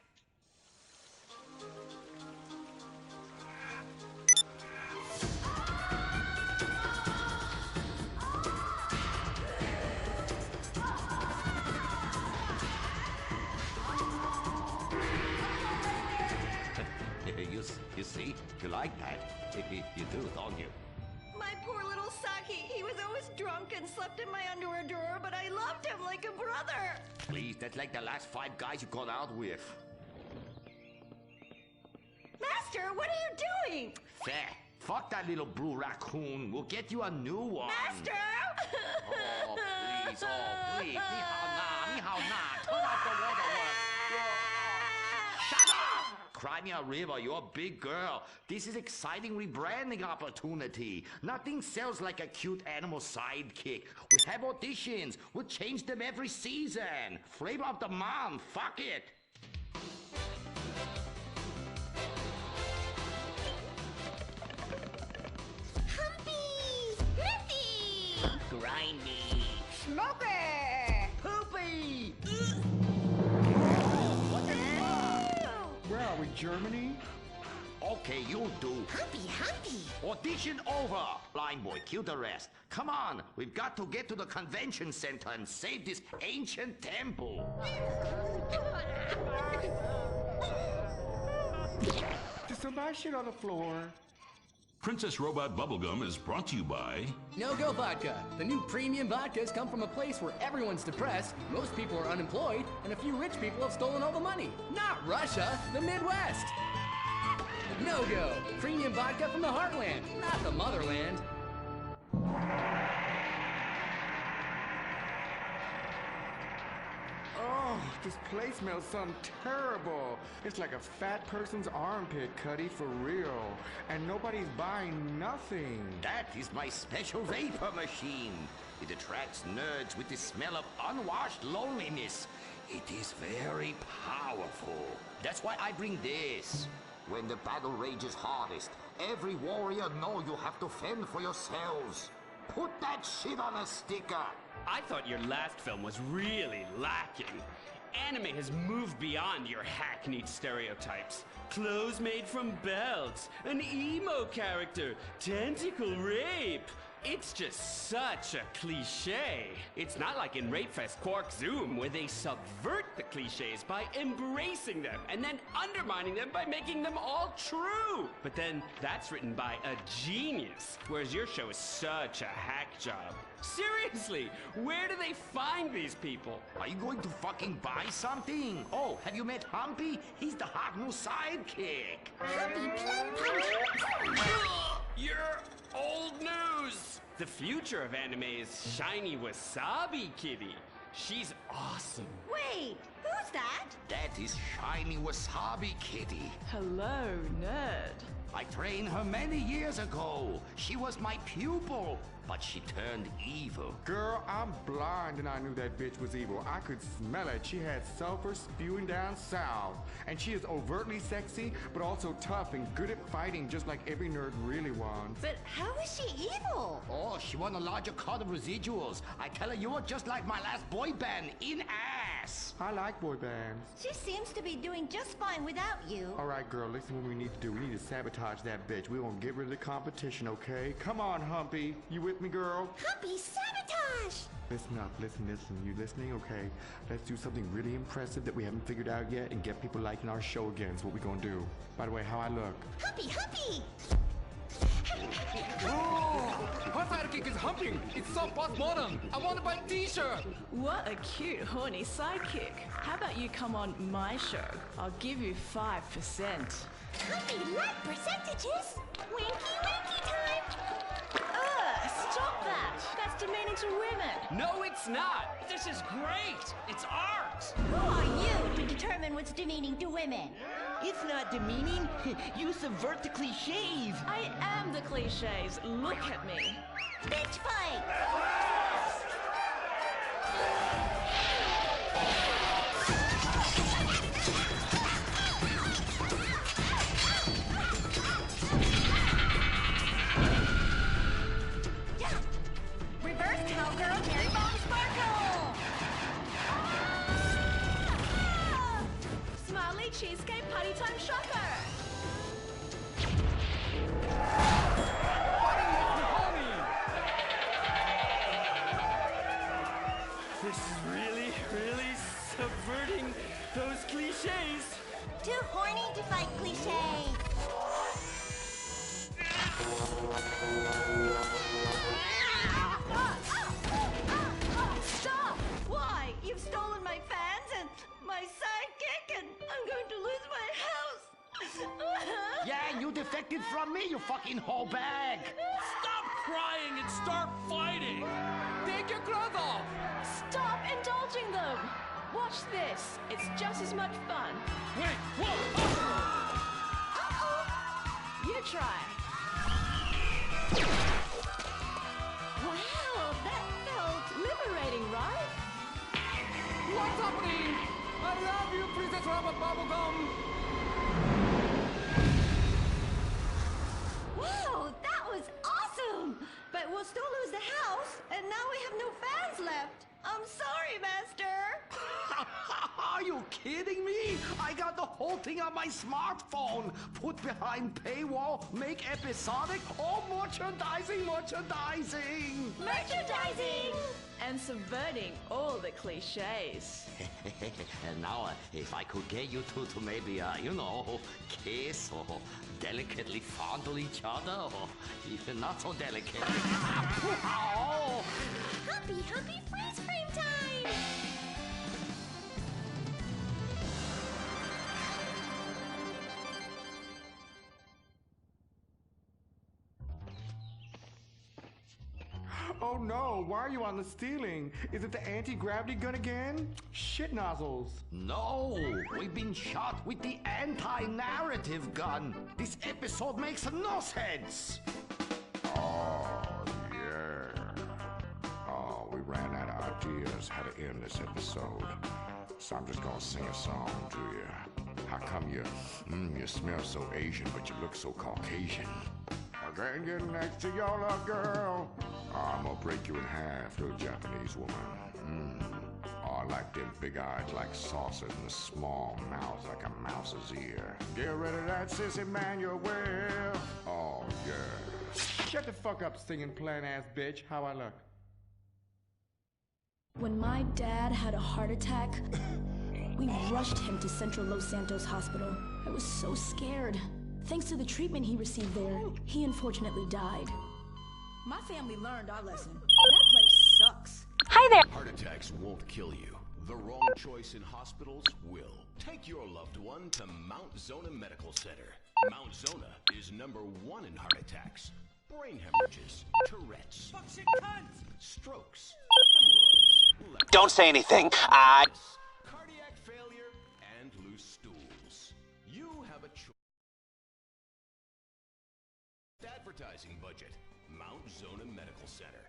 You see? You like that? You do, don't you? My poor little Saki. He was always drunk and slept in my underwear drawer, but I loved him like a brother. Please, that's like the last 5 guys you got out with. Master, what are you doing? Fair. Fuck that little blue raccoon. We'll get you a new one. Master! Oh, please. Oh, please. Ni hao na. Ni hao na. Turn off the waterworks. Shut up! Crimea River, you're a big girl. This is exciting rebranding opportunity. Nothing sells like a cute animal sidekick. We have auditions. We'll change them every season. Flavor of the month. Fuck it. Humpy! Sniffy! Grindy. Smoky! Poopy! Where are we, Germany? Okay, you'll do. Humpy! Audition over. Blind boy, kill the rest. Come on, we've got to get to the convention center and save this ancient temple. There's some bad shit on the floor. Princess Robot Bubblegum is brought to you by No-Go Vodka. The new premium vodkas come from a place where everyone's depressed, most people are unemployed, and a few rich people have stolen all the money. Not Russia, the Midwest. No-Go. Premium vodka from the heartland, not the motherland. Oh, this place smells something terrible. It's like a fat person's armpit, Cuddy, for real. And nobody's buying nothing. That is my special vapor machine. It attracts nerds with the smell of unwashed loneliness. It is very powerful. That's why I bring this. When the battle rages hardest, every warrior know you have to fend for yourselves. Put that shit on a sticker. I thought your last film was really lacking. Anime has moved beyond your hackneyed stereotypes. Clothes made from belts, an emo character, tentacle rape. it's just such a cliche. It's not like in Rapefest Quark Zoom, where they subvert the cliches by embracing them and then undermining them by making them all true. But then that's written by a genius, whereas your show is such a hack job. Seriously, where do they find these people? Are you going to fucking buy something? Oh, have you met Humpy? He's the hot new sidekick. Humpy Plum You're old news. The future of anime is Shiny Wasabi Kitty. She's awesome. Wait, who's that? That is Shiny Wasabi Kitty. Hello, nerd. I trained her many years ago. She was my pupil, but she turned evil. Girl, I'm blind and I knew that bitch was evil. I could smell it. She had sulfur spewing down south. And she is overtly sexy, but also tough and good at fighting, just like every nerd really wants. But how is she evil? Oh, she won a larger cut of residuals. I tell her you were just like my last boy band, in ass. I like boy bands. She seems to be doing just fine without you. All right, girl, listen what we need to do. We need to sabotage that bitch. We won't get rid of the competition, okay? Come on, Humpy. You with me, girl? Humpy, sabotage! Listen up, listen. You listening? Okay. Let's do something really impressive that we haven't figured out yet and get people liking our show again. Is what we're gonna do. By the way, how I look? Humpy, Humpy! Oh, her sidekick is humping. It's so postmodern. I want to buy a t-shirt. What a cute, horny sidekick. How about you come on my show? I'll give you 5%. Humpy, like percentages? Winky, winky time! Stop that! That's demeaning to women. No, it's not. This is great. It's art. Who are you to determine what's demeaning to women? It's not demeaning. You subvert the cliches. I am the cliches. Look at me. Bitch fight! Reverse cowgirl, Mary Bomb Sparkle! Smiley cheesecake party time shocker. This is really, really subverting those cliches. Too horny to fight cliche. Stop! Why? You've stolen my fans and my sidekick, and I'm going to lose my house. Yeah, you defected from me, you fucking whole bag. Stop crying and start fighting. Take your clothes off. Stop indulging them. Watch this. It's just as much fun. Wait, whoa! You try. Wow, that felt liberating, right? What's happening? I love you, Princess Robot Bubblegum. Wow, that was awesome! But we'll still lose the house, and now we have no fans left. I'm sorry, Master. Are you kidding me? I got the whole thing on my smartphone. Put behind paywall, make episodic, all merchandising. Merchandising! And subverting all the cliches. And now, if I could get you two to maybe, kiss or delicately fondle each other, or even not so delicate. Oh. Humpy, Humpy, freeze frame time! Oh no, why are you on the ceiling? Is it the anti-gravity gun again? Shit nozzles. No, we've been shot with the anti-narrative gun. This episode makes no sense. Oh, yeah. Oh, we ran out of ideas how to end this episode. So I'm just gonna sing a song to you. How come you smell so Asian, but you look so Caucasian? I can't get next to your little girl. I'm gonna break you in half, little Japanese woman. I I like them big eyes like saucers and the small mouths like a mouse's ear. Get rid of that sissy manual. Oh, yeah. Shut the fuck up, singing plant ass bitch. How I look? When my dad had a heart attack, we rushed him to Central Los Santos Hospital. I was so scared. Thanks to the treatment he received there, he unfortunately died. My family learned our lesson. That place sucks. Hi there. Heart attacks won't kill you. The wrong choice in hospitals will. Take your loved one to Mount Zona Medical Center. Mount Zona is #1 in heart attacks, brain hemorrhages, Tourette's, strokes, hemorrhoids. Don't say anything. Cardiac failure and loose stools. You have a choice. Advertising budget. Mount Zona Medical Center.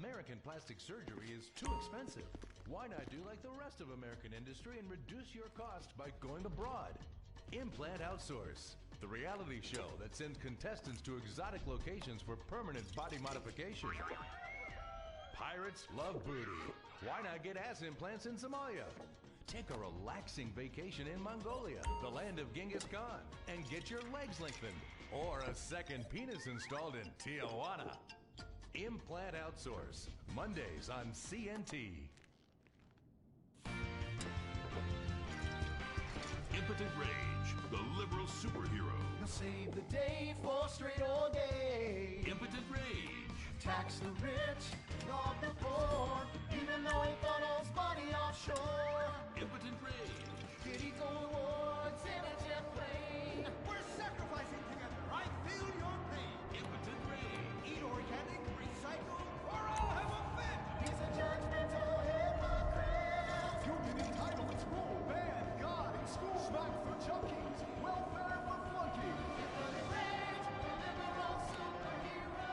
American plastic surgery is too expensive. Why not do like the rest of American industry and reduce your cost by going abroad? Implant Outsource, the reality show that sends contestants to exotic locations for permanent body modification. Pirates love booty. Why not get ass implants in Somalia? Take a relaxing vacation in Mongolia, the land of Genghis Khan, and get your legs lengthened. Or a second penis installed in Tijuana. Implant Outsource, Mondays on CNT. Impotent Rage, the liberal superhero. He'll save the day for straight or gay. Impotent Rage. Tax the rich, rob the poor, even though he funnels money offshore. Impotent Rage. Did he go awards in a jet plane? We're sacrificing together. I feel your pain. Impotent Rage. Eat organic, recycle, or I'll have a fit. He's a judgmental hypocrite. Union entitlements rule, ban, God in school, smack for junkies, welfare for flunkies. Impotent Rage, the liberal superhero.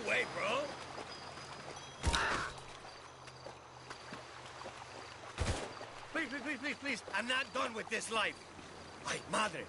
way, bro. Please, please, please, please, please. I'm not done with this life. Ay, madre.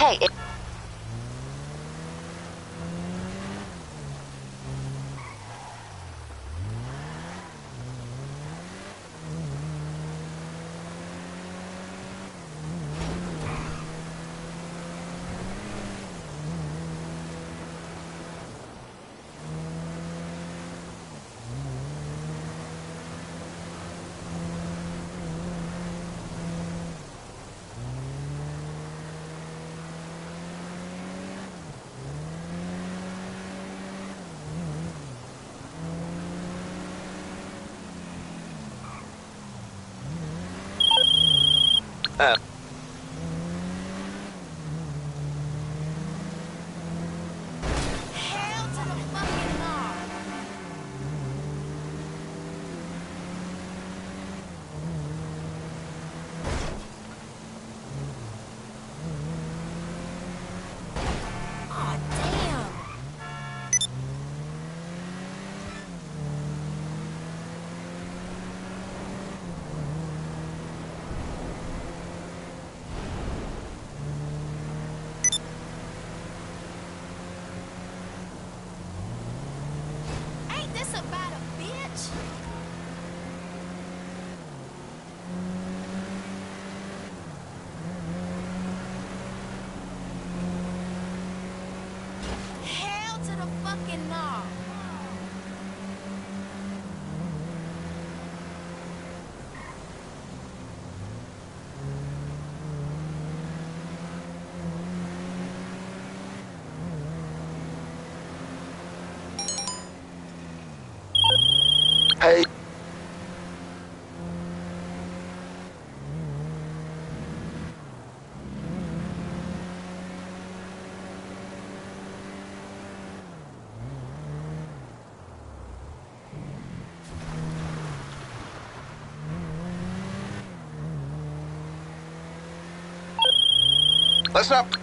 Hey, Ain't this about a bitch? Hell to the fucking no. hey. Let's not.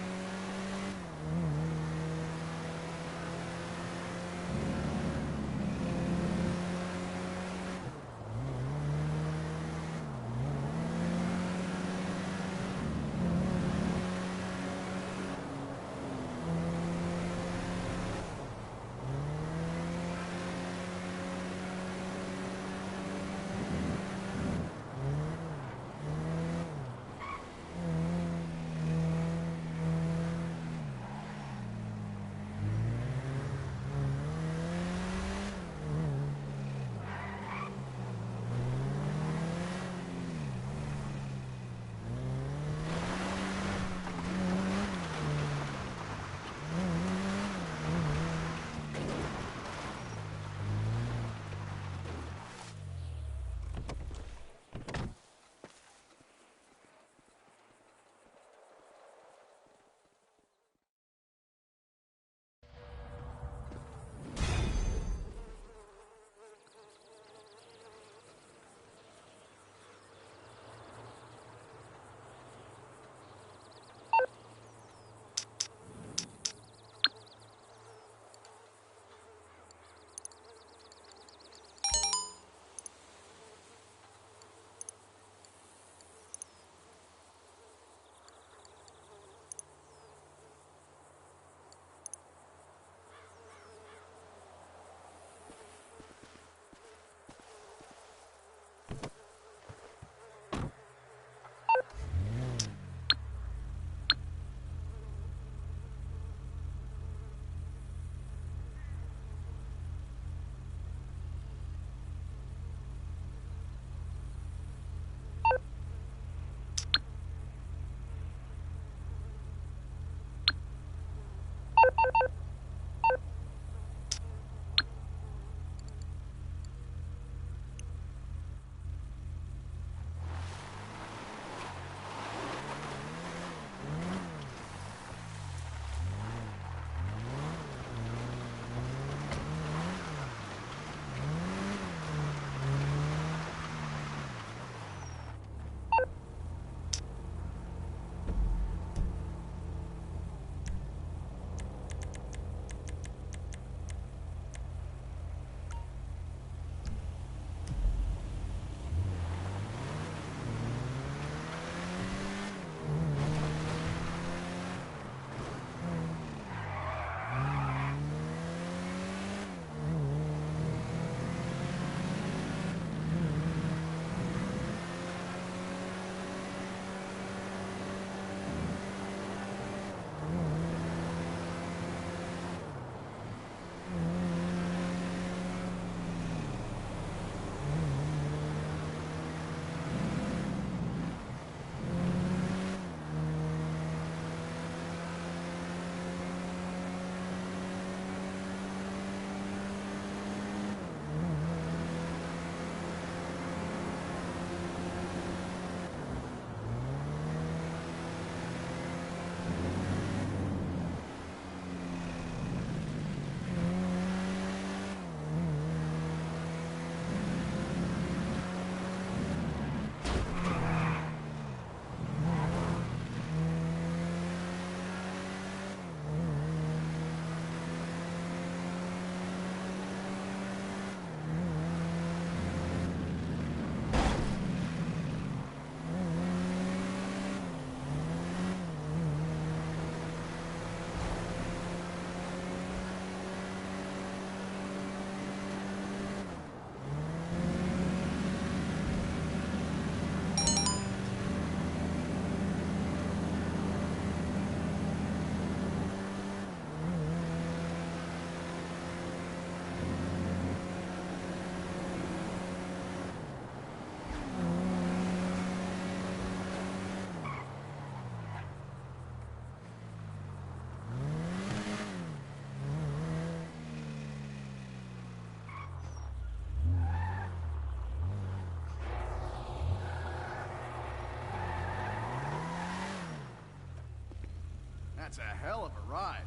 That's a hell of a ride.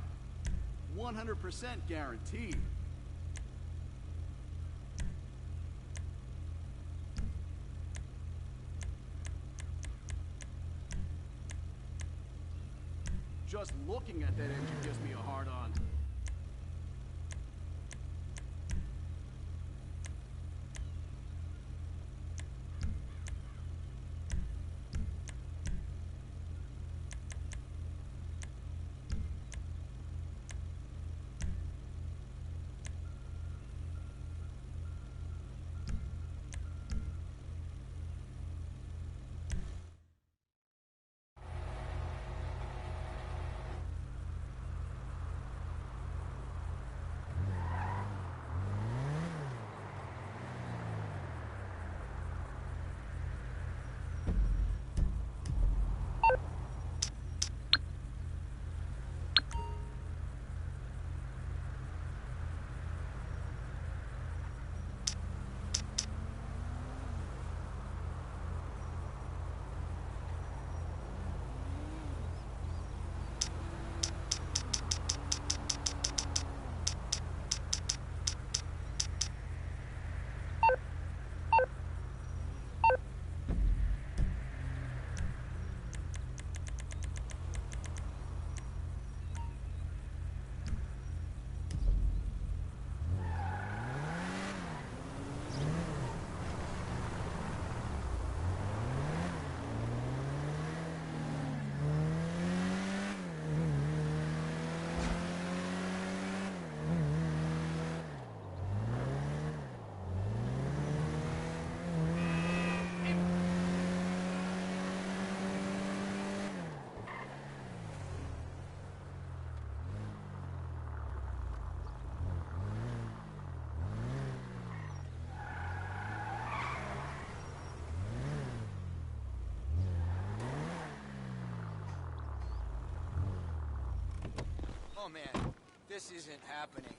100% guaranteed. Just looking at that engine gives me a hard on. Oh man, this isn't happening.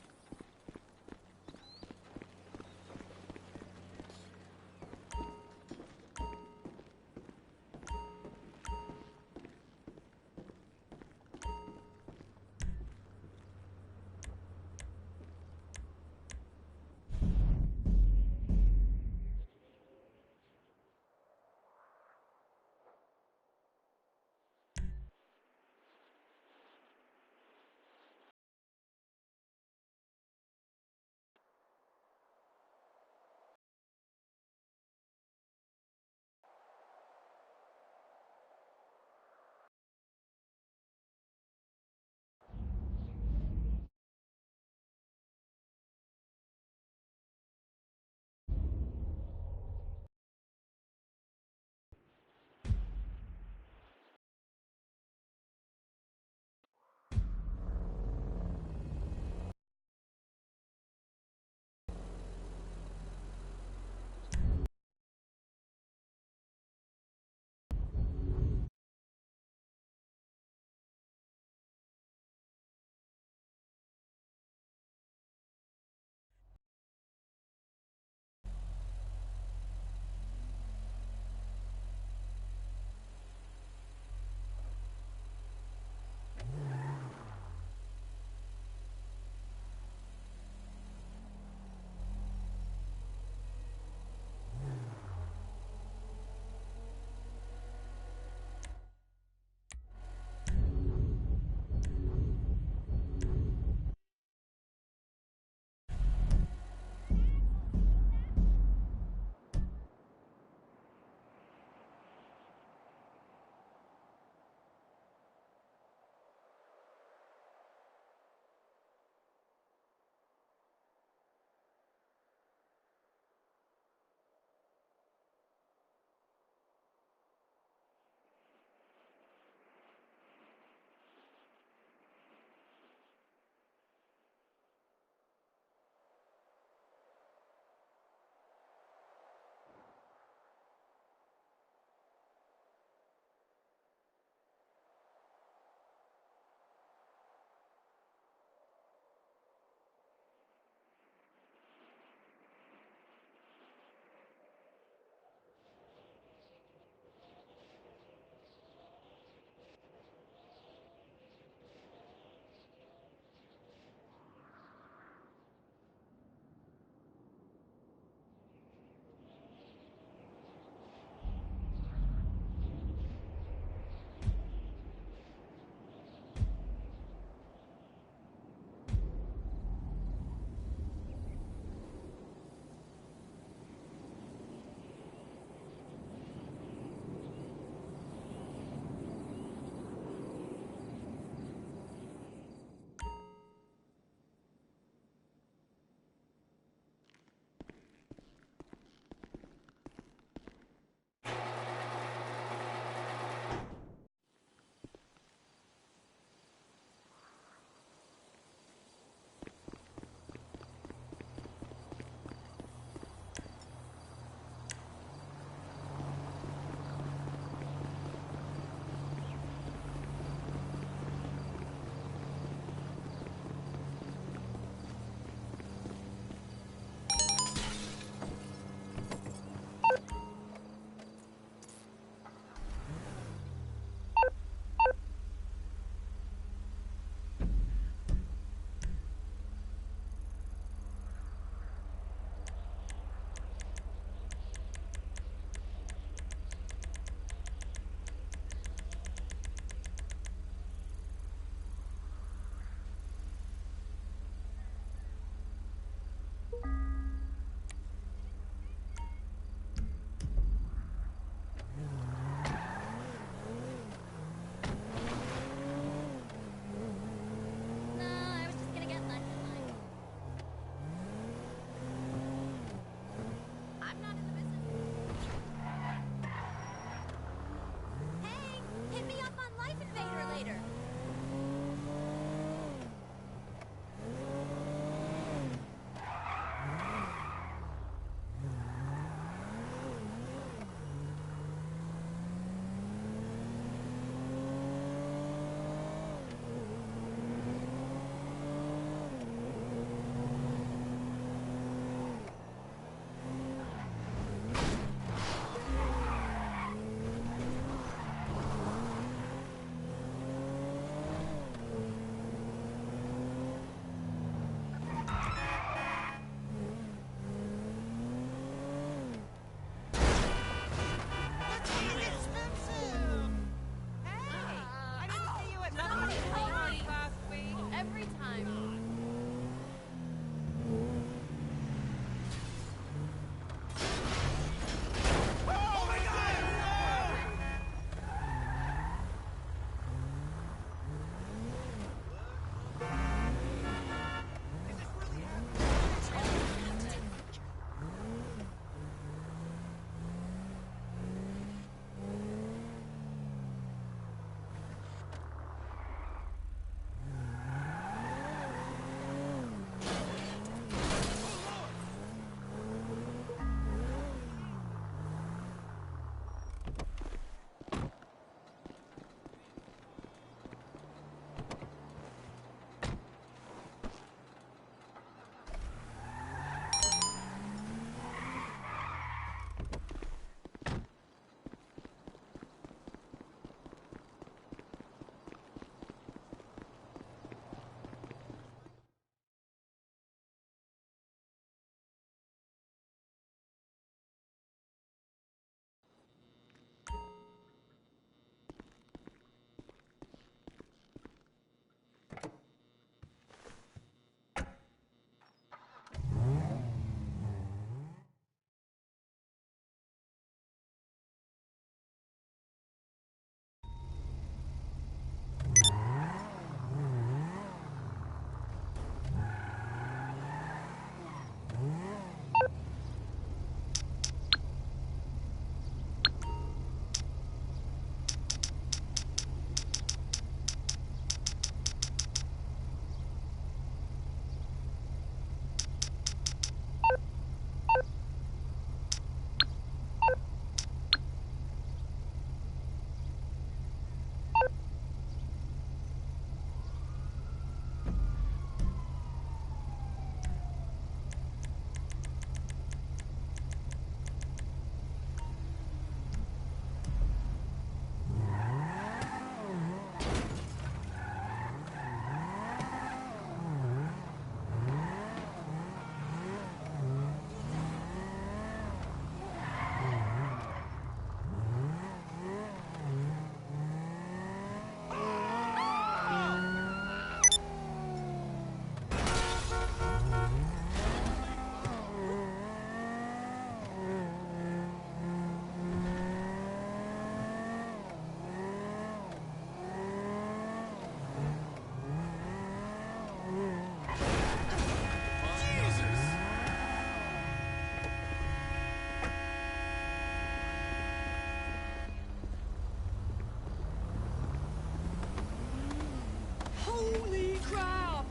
crap!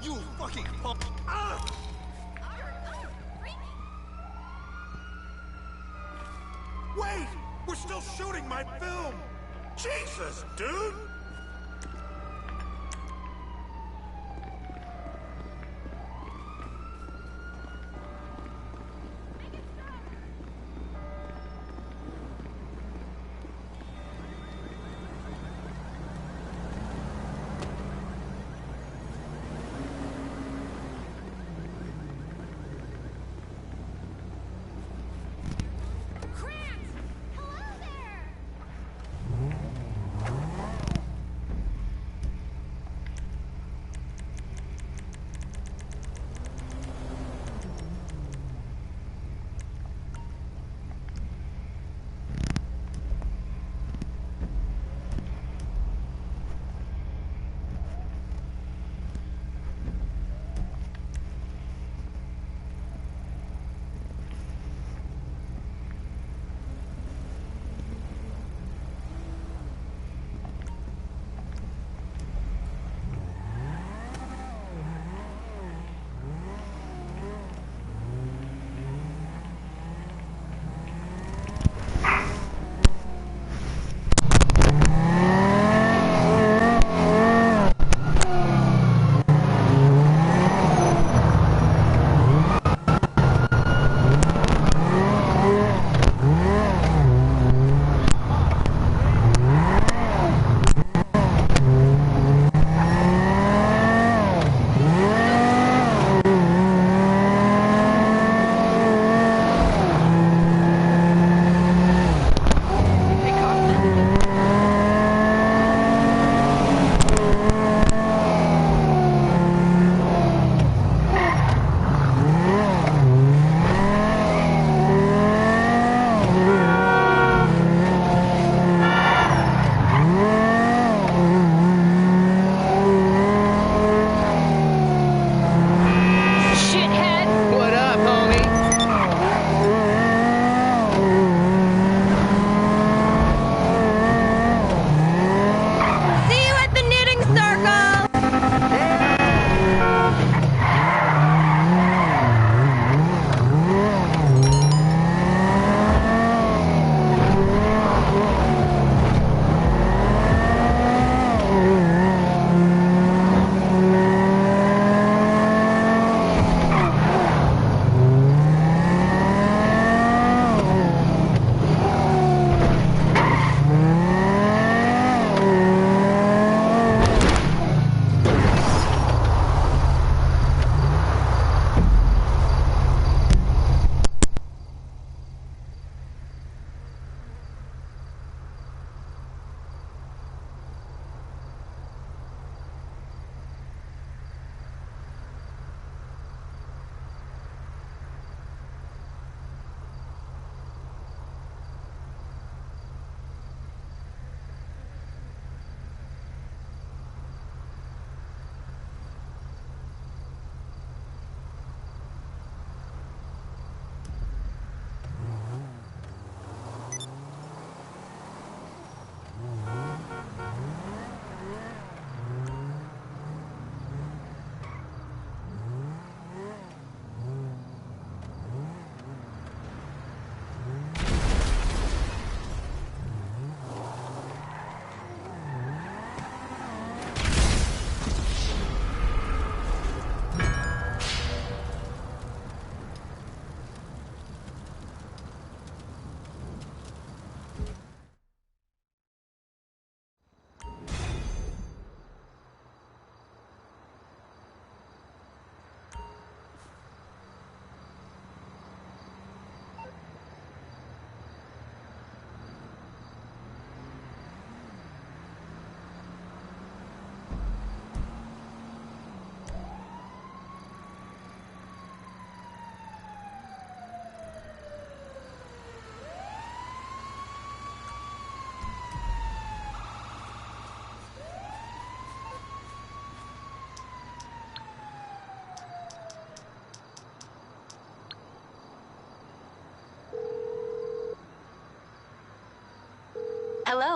You fucking punk! Ah! Wait! We're still shooting my film! Jesus, dude!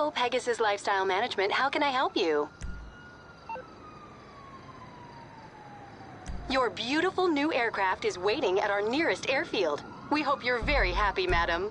Hello, Pegasus Lifestyle Management. How can I help you? Your beautiful new aircraft is waiting at our nearest airfield. We hope you're very happy, madam.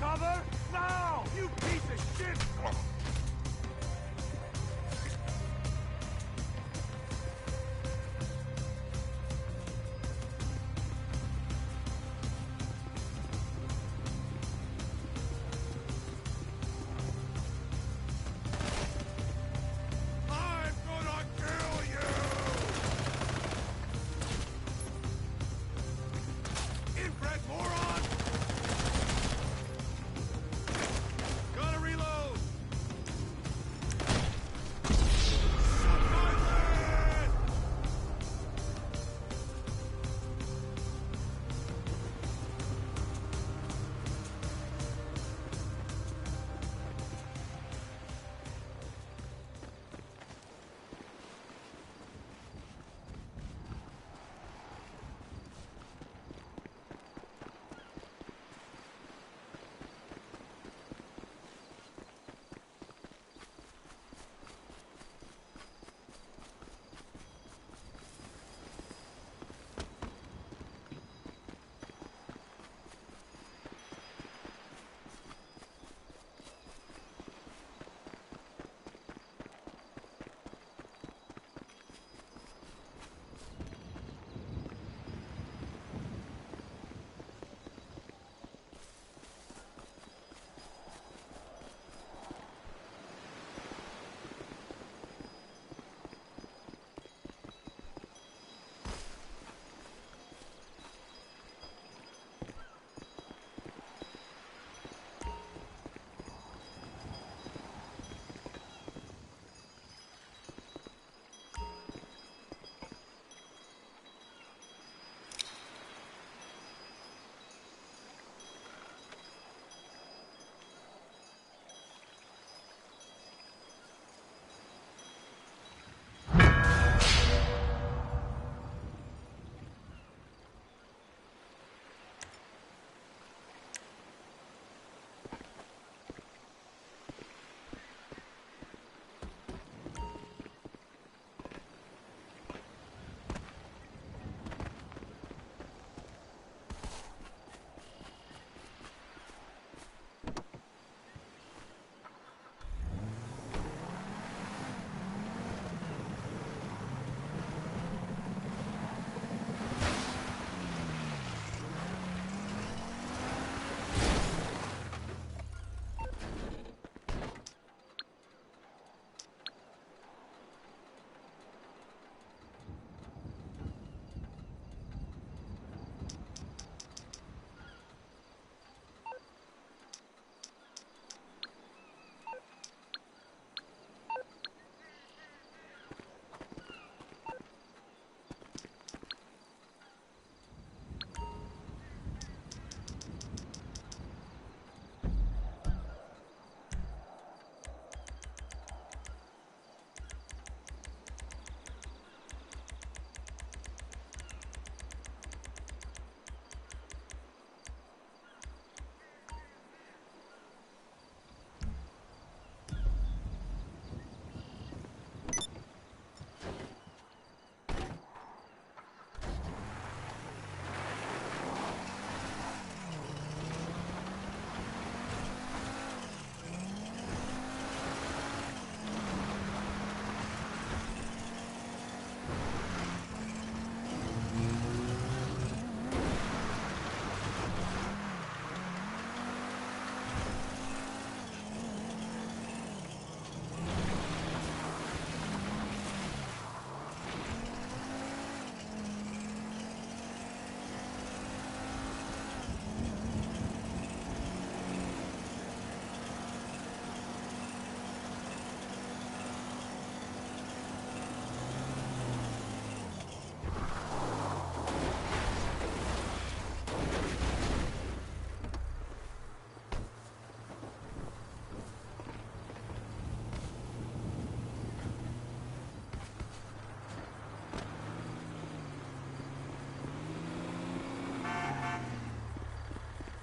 Cover now, you piece of shit!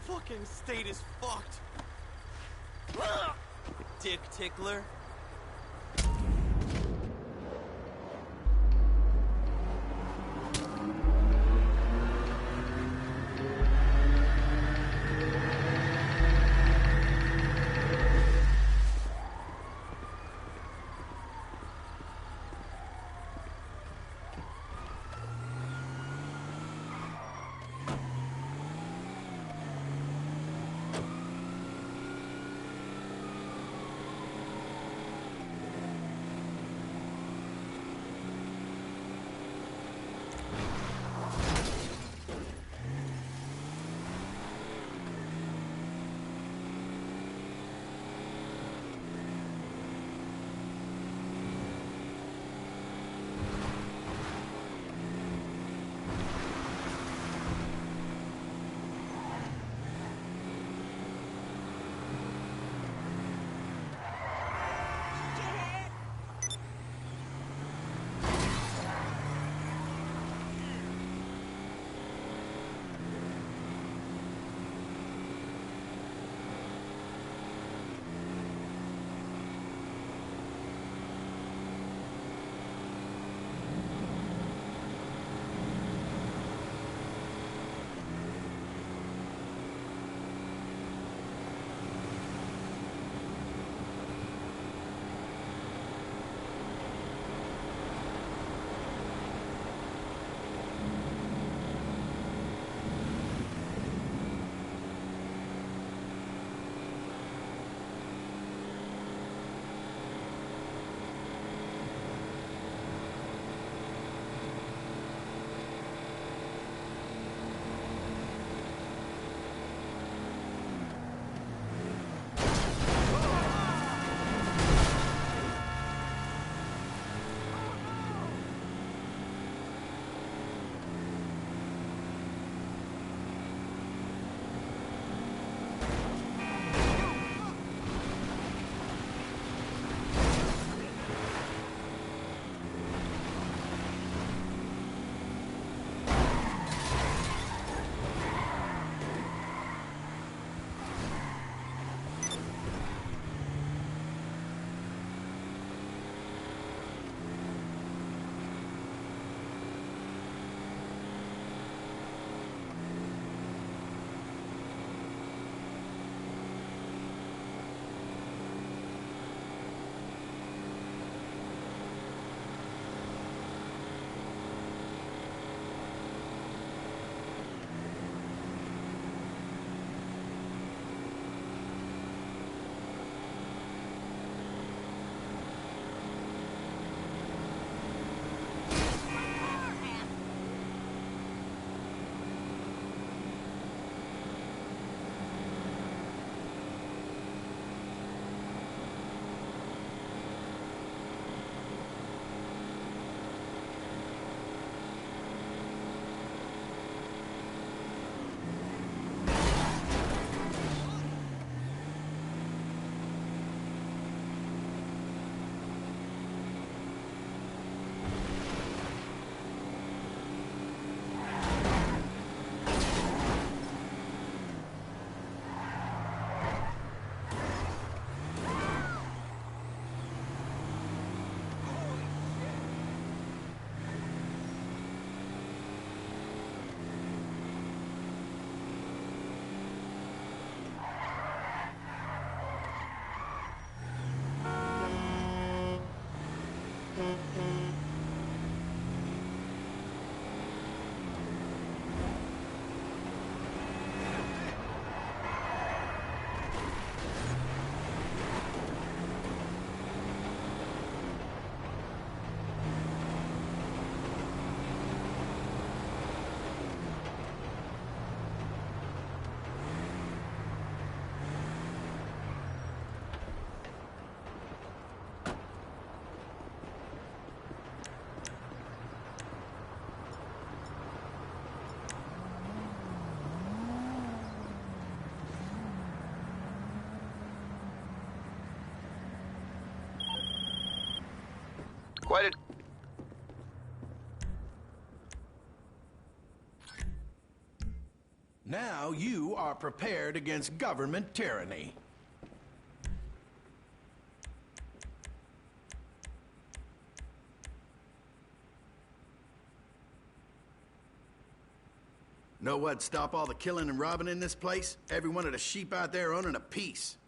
Fucking state is fucked. Dick tickler. Quite a... Now you are prepared against government tyranny. Know what'd stop all the killing and robbing in this place? Every one of the sheep out there owning a piece.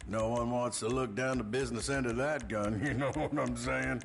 No one wants to look down the business end of that gun, you know what I'm saying?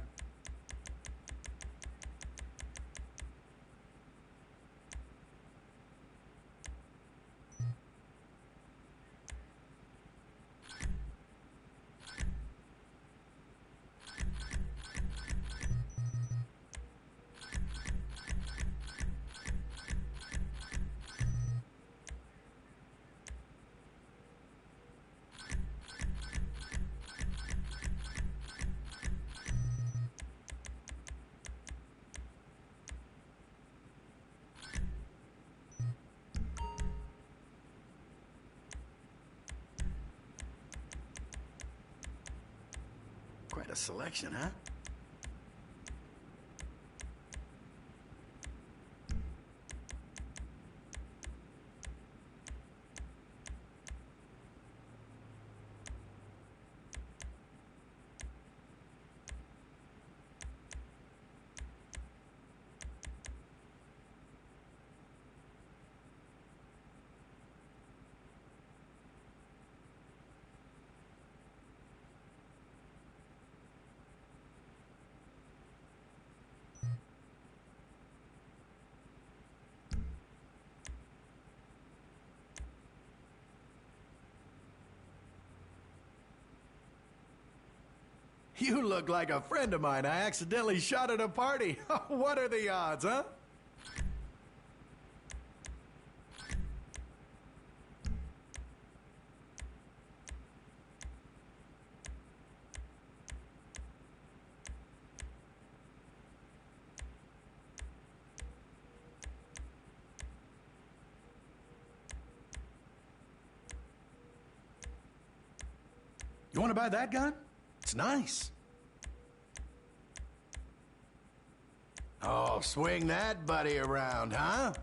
Quite a selection, huh? You look like a friend of mine I accidentally shot at a party. What are the odds, huh? You want to buy that gun? It's nice. Oh, swing that buddy around, huh?